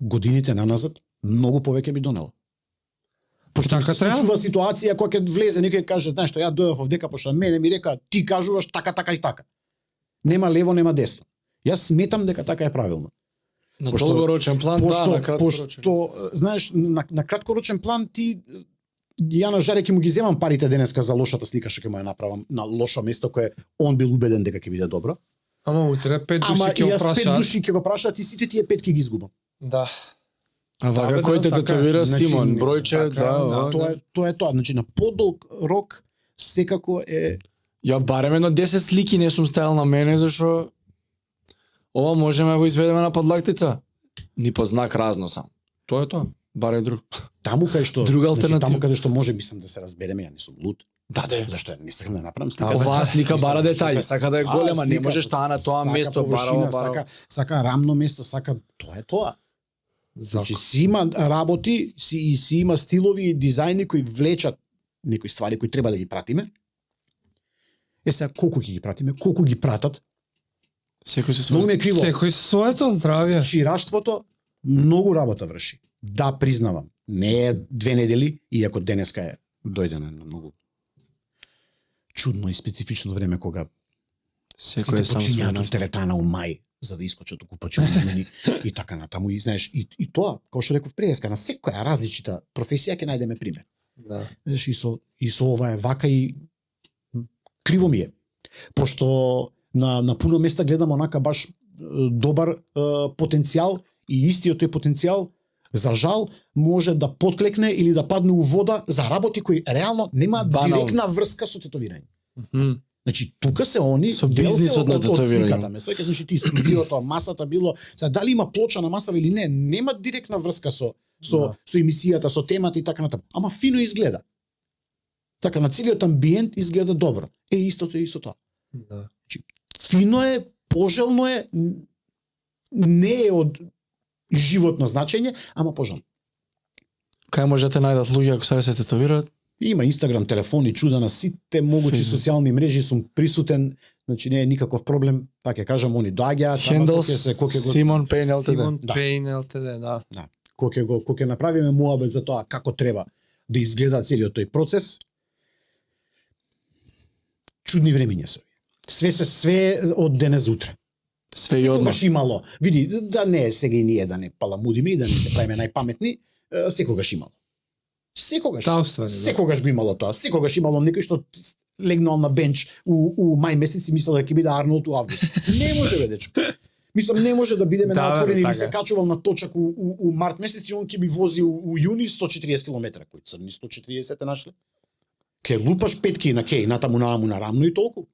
годините наназад многу повеќе ми донело. Пошто Така така се треба. случува ситуација која ќе влезе некој и каже, знаеш што, ја дојдов овдека пошто мене ми река ти кажуваш така, така и така. Нема лево, нема десно. Јас сметам дека така е правилно. На Пошто- долгорочен план, да, на краткорочен. Пошто, знаеш, на краткорочен план ти ја на жаре ќе му ги земам парите денеска за лошата слика што ќе му ја направам на лошо место кое он бил убеден дека ќе биде добро. Ама утре 5 души Ама ќе и јас го 5 прашаат. души ќе го прашаат и сите тие 5 ќе ги изгубам. Да. А вака Да, бе, кој те така е. тетовира Значи, Симон, не- бројче, така е, да, да. Тоа е тоа. Значи на подолг рок секако е Ја барем едно 10 слики не сум ставил на мене, зашо ова можеме да го изведеме на подлактица. Ни по знак разно сам. Тоа е тоа. Баре друг. таму кај што Друга значи, алтернатива. таму каде што може мислам да се разбереме, ја не сум луд. Да, де. Зашто ја не сакам да направам слика. Оваа слика Мислам, бара детаљи, супер. сака да е голема, не слика, можеш таа на тоа сака место, површина, бара. сака рамно место, сака тоа е тоа. Значи Закон. си има работи, си има стилови и дизајни кои влечат некои ствари кои треба да ги пратиме. Сега колку ќе ги пратиме, колку ги пратат, Секој се многу свој. ми е криво. Секој со своето здравје. Шираштвото многу работа врши. Да, признавам, не е 2 недели, иако денеска е дојдено на многу чудно и специфично време кога Секој сите е сам почињаат од свој. теретана у мај за да искочат окупачи јуни и така натаму и знаеш и тоа, како што реков преска, на секоја различита професија ќе најдеме пример. Да. Знаеш, и со ова е вака и криво ми е. Пошто на пуно места гледам онака баш добар потенцијал и истиот тој потенцијал за жал може да подклекне или да падне у вода за работи кои реално немаат Банално. директна врска со тетовирање. Мгм. Значи тука се они Со дел се бизнисот на од тетовирање. сликата, ме сеќаш, значи ти студиото, масата било, сега дали има плоча на масава или не, нема директна врска со Да. со емисијата, со темата и така натаму. Ама фино изгледа. Така на целиот амбиент изгледа добро. Истото е и со тоа. Да. Фино е, пожелно е, не е од животно значење, ама пожелно. Кај можете најдат луѓе ако сега се тетовираат? Има Инстаграм, телефони, чуда на сите могучи Мгм. социјални мрежи, сум присутен, значи не е никаков проблем, така ќе кажам, они доаѓаат, ама Хендлс, кој ќе го Симон Пейн ЛТД. Симон Да. Пейн ЛТД, да. кој ќе направиме муабет за тоа како треба. да изгледа целиот тој процес. Чудни времиња се. Све од денес за утре. Све и одмах. Секогаш имало. Види, да не е сега и ние да не паламудиме и да не се правиме најпаметни, секогаш имало. Секогаш. Тауствани, да. Секогаш го имало тоа. Секогаш имало некој што легнал на бенч у мај месец и мислел дека ќе биде Арнолд у август. Не може бе, дечко. Мислам, не може да бидеме Да, на отворени така или се е. качувал на точак у март месец и он ќе би вози у јуни 140 км. Кој црни 140 нашле? Ке лупаш петки на кеј, натаму на рамно и толку.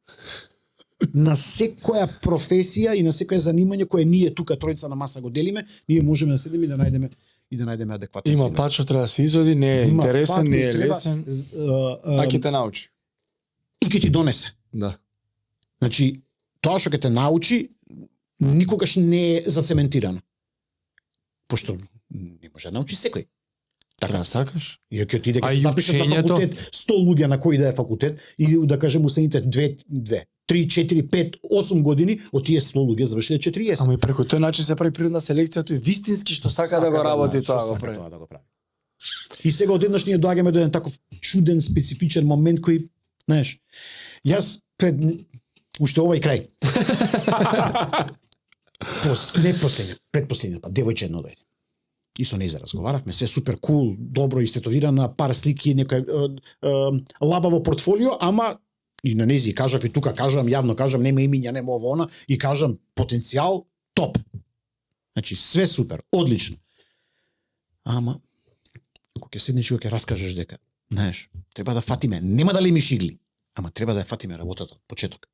На секоја професија и на секоја занимање кое ние тука тројца на маса го делиме, ние можеме да седиме и да најдеме адекватен. Има пример. пат што треба да се изоди, не е Има интересен, пат не кој е треба, лесен, а ќе те научи. и ќе ти донесе. Да. Значи, тоа што ќе те научи, никогаш не е зацементирано. Пошто не може да научи секој. Така сакаш? И ќе ти дека А се и запишат на учењето? факултет 100 луѓе на кој да е факултет и да кажем усените 2, 3, 4, 5, 8 години, од тие 100 луѓе завршиле 40. Ама и преку тој начин се прави природна селекција, тој вистински што сака да го работи што тоа го сака прави. тоа да го прави. И сега одеднаш ние доаѓаме до еден таков чуден специфичен момент кој, знаеш, јас пред уште овај крај. Предпоследниот пат девојче едно дојде. И со неја разговаравме, се супер кул, добро истетовирана, пар слики, некој лабаво портфолио, ама и на нези кажав и тука кажам, јавно кажам, нема имиња, нема ово она, и кажам потенцијал топ. Значи све супер, одлично. Ама ако ќе седнеш и ќе раскажеш дека, знаеш, треба да фатиме, нема да лемиш игли, ама треба да ја фатиме работата од почеток.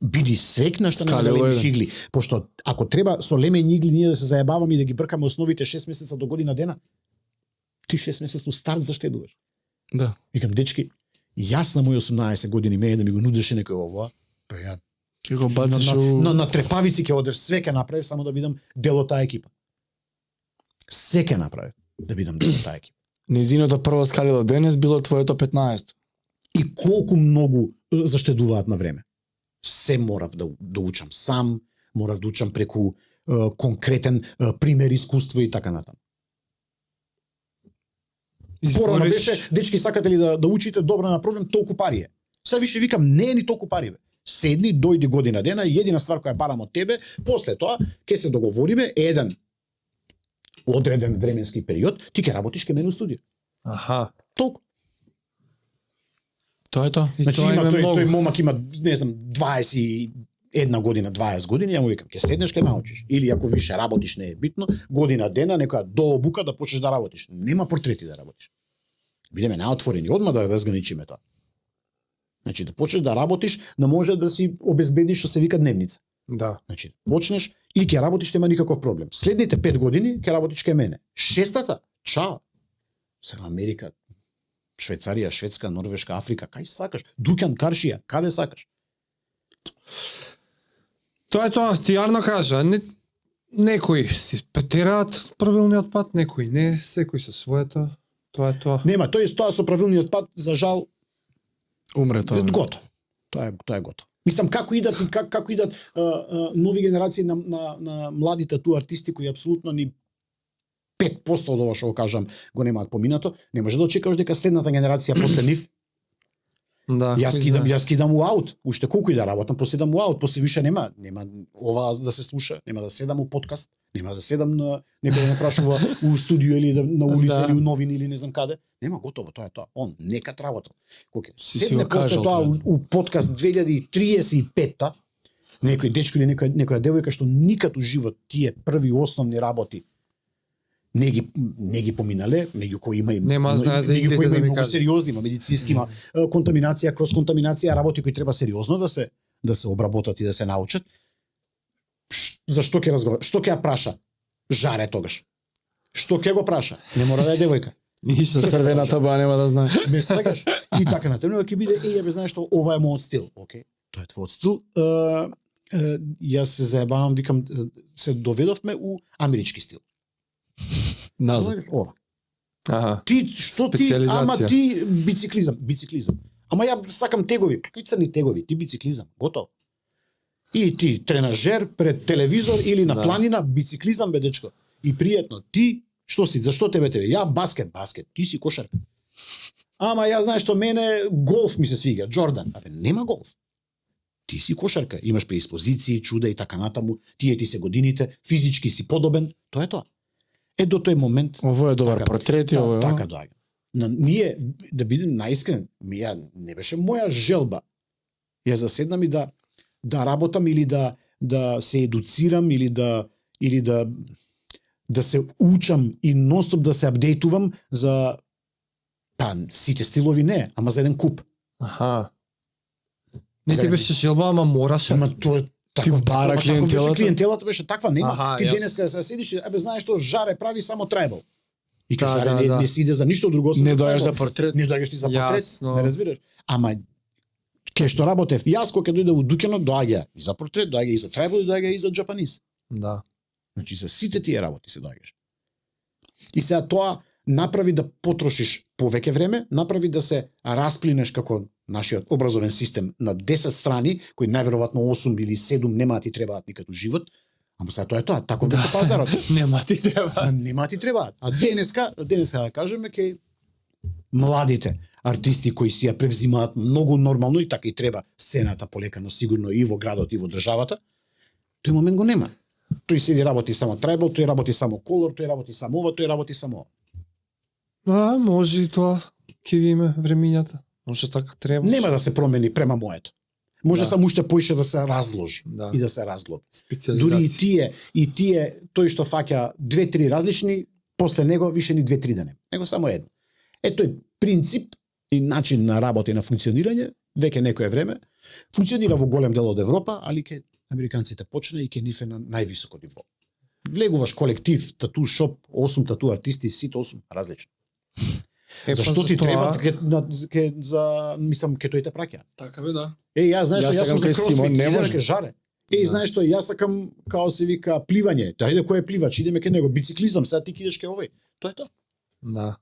Биди свекна што нема да Скалило лемиш е. игли, пошто ако треба со лемење игли ние да се заебаваме и да ги бркаме основите 6 месеца до година дена, ти 6 месеци старт заштедуваш. Да. Викам, дечки, јас на мои 18 години мене да ми го нудеше некој ова, па ја Ќе го бациш на трепавици ќе одев, све ќе направив само да бидам дел од таа екипа. Се ќе направив да бидам дел од таа екипа. Незиното прво скалило денес било твоето 15. И колку многу заштедуваат на време. Се морав да учам сам, морав да учам преку конкретен пример, искуство и така натаму. Порано беше, дечки, сакате ли да учите добро на проблем, толку пари е. Сега више викам, не е ни толку пари, бе. Седни, дојди година дена и едина ствар која барам од тебе, после тоа ќе се договориме еден одреден временски период, ти ќе работиш ке мене у студио. Аха. Толку. Тоа е тоа. И Значи тоа има е тој момак има, не знам, 21 година, 20 години, ја му викам, ќе седнеш, ќе научиш. Или ако више работиш, не е битно, година дена, некоја дообука да почнеш да работиш. Нема портрети да работиш. Бидеме наотворени, одма да разграничиме тоа. Значи да почнеш да работиш, да може да си обезбедиш што се вика дневница. Да. Значи почнеш и ќе работиш, нема никаков проблем. Следните 5 години ќе работиш кај мене. Шестата, чао. Сега Америка, Швајцарија, Шведска, Норвешка, Африка, кај сакаш? Дуќан, Каршија, каде сакаш? Тоа е тоа, ти јарно кажа, некои си претераат правилниот пат, некои не, секој со своето. Тоа е тоа. Нема, тоа со правилниот пат, за жал, Умре тоа. готово. Тоа е готово. Мислам како идат нови генерации на младите ту артисти кои апсолутно ни 5% од ова што го кажам го немаат поминато, не може да очекуваш дека следната генерација после нив. Да. Јас кидам у аут, уште колку и да работам, после идам у аут, после више нема ова да се слуша, нема да седам у подкаст, нема да седам на некој да ме прашува у студио или на улица Да. или у новини или не знам каде. Нема, готово, тоа е тоа. Он некад работа. Кој Си седне го после кажал тоа тоа. у подкаст 2035-та, некој дечко или некоја девојка што никад у живот тие први основни работи не ги поминале, меѓу кои има и Нема знае за меѓу иглите кои има да и ми многу кажеш. сериозни, има медицински, има контаминација, кроз контаминација, работи кои треба сериозно да се обработат и да се научат. Зашто ќе разговара? Што ќе ја праша? Жаре тогаш. Што ќе го праша? Не мора да е девојка. Ништо црвената боја нема да знае. Ме свегаш. И така натаму ќе биде ја бе знаеш што ова е мојот стил. Океј, тоа е твојот стил. Јас се заебавам, викам се доведовме у амерички стил. Назад. Ова. Аха. Ти што ти, Специализација. ама ти бициклизам. Ама ја сакам тегови, какви црни тегови, ти бициклизам, готово. И ти тренажер пред телевизор или на Да. планина, бициклизам бе дечко. И пријатно, ти Што си? Зашто тебе? Ја баскет, ти си кошарка. Ама ја знаеш што мене голф ми се свига, Джордан. Абе, нема голф. Ти си кошарка, имаш преиспозиции, чуда и така натаму, тие ти се годините, физички си подобен, тоа е тоа. До тој момент Ово е добар така, портрет и ово е. така доаѓа. Но ние, да бидем наискрен, ја не беше моја желба. Ја заседнам и да работам или да се едуцирам или да се учам и нонстоп да се апдейтувам за сите стилови не, ама за еден куп. Аха. Не ти беше желба, ама мораше. Ама тоа Ти бара клиентелата? Клиентелата беше таква, нема. Аха, Ти јас. денеска се седиш, абе знаеш што Жаре прави само трибал. И Да, Жаре да. не си иде за ништо друго. освен Не за доаѓаш трибал. за портрет. Не доаѓаш ти за портрет, Јасно. не разбираш. Ама ке што работев јас кога дојде у дуќанот доаѓа и за портрет, доаѓа и за трибал, доаѓа и за джапанис. Да. Значи за сите тие работи се доаѓаш. И сега тоа направи да потрошиш повеќе време, направи да се расплинеш како нашиот образовен систем на 10 страни, кои најверојатно 8 или 7 нема да ти требаат никако живот. Ама сега тоа е тоа, таков беше пазарот. Нема ти треба. А нема ти требаат. А денеска да кажеме ке младите артисти кои си ја превзимаат многу нормално и така и треба сцената полека, но сигурно и во градот и во државата, тој момент го нема. Тој седи работи само трибал, тој работи само колор, тој работи само ова, тој работи само ова. Може и тоа. Ке видиме времињата. Може така треба. Нема да се промени према моето. Може Да. само уште поише да се разложи Да. и да се разглоби. Специализација. Дури и тие тој што фаќа 2-3 различни, после него више ни 2-3 да нема. Него само едно. Тој принцип и начин на работа и на функционирање веќе некое време функционира во голем дел од Европа, али ке американците почна и ке нив е на највисоко ниво. Влегуваш колектив, тату шоп, 8 тату артисти, сите 8 различни. Зашто ти треба мислам ке тој те праќа. Така бе, да. Јас знаеш што Јас јас сум сакам за кај кросфит, Симон, не идеме може. ке Жаре. Да. Знаеш што јас сакам као се вика пливање. Хајде кој е пливач, идеме ке него, бициклизам, сега ти идеш ке овој. Тоа е тоа. Да.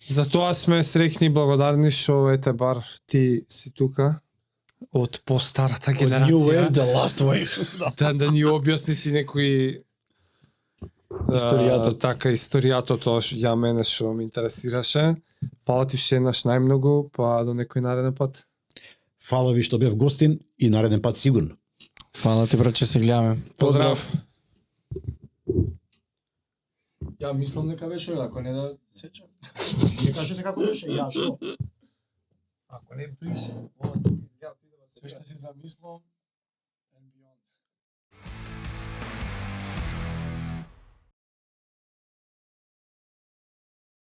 За тоа сме среќни и благодарни што ете бар ти си тука од постарата New генерација. Wave, the last wave. Да ни објасниш и некои Историјатот. Така, историјатот, тоа што ја мене што ме интересираше. Фала ти ше еднаш најмногу, па до некој нареден пат. Фала ви што бев гостин и нареден пат сигурно. Фала ти, брат, че се гледаме. Поздрав. Ја мислам дека беше, ако не да сеќам. Не кажете како беше, ја што? Ако не блише, Се што си замислам,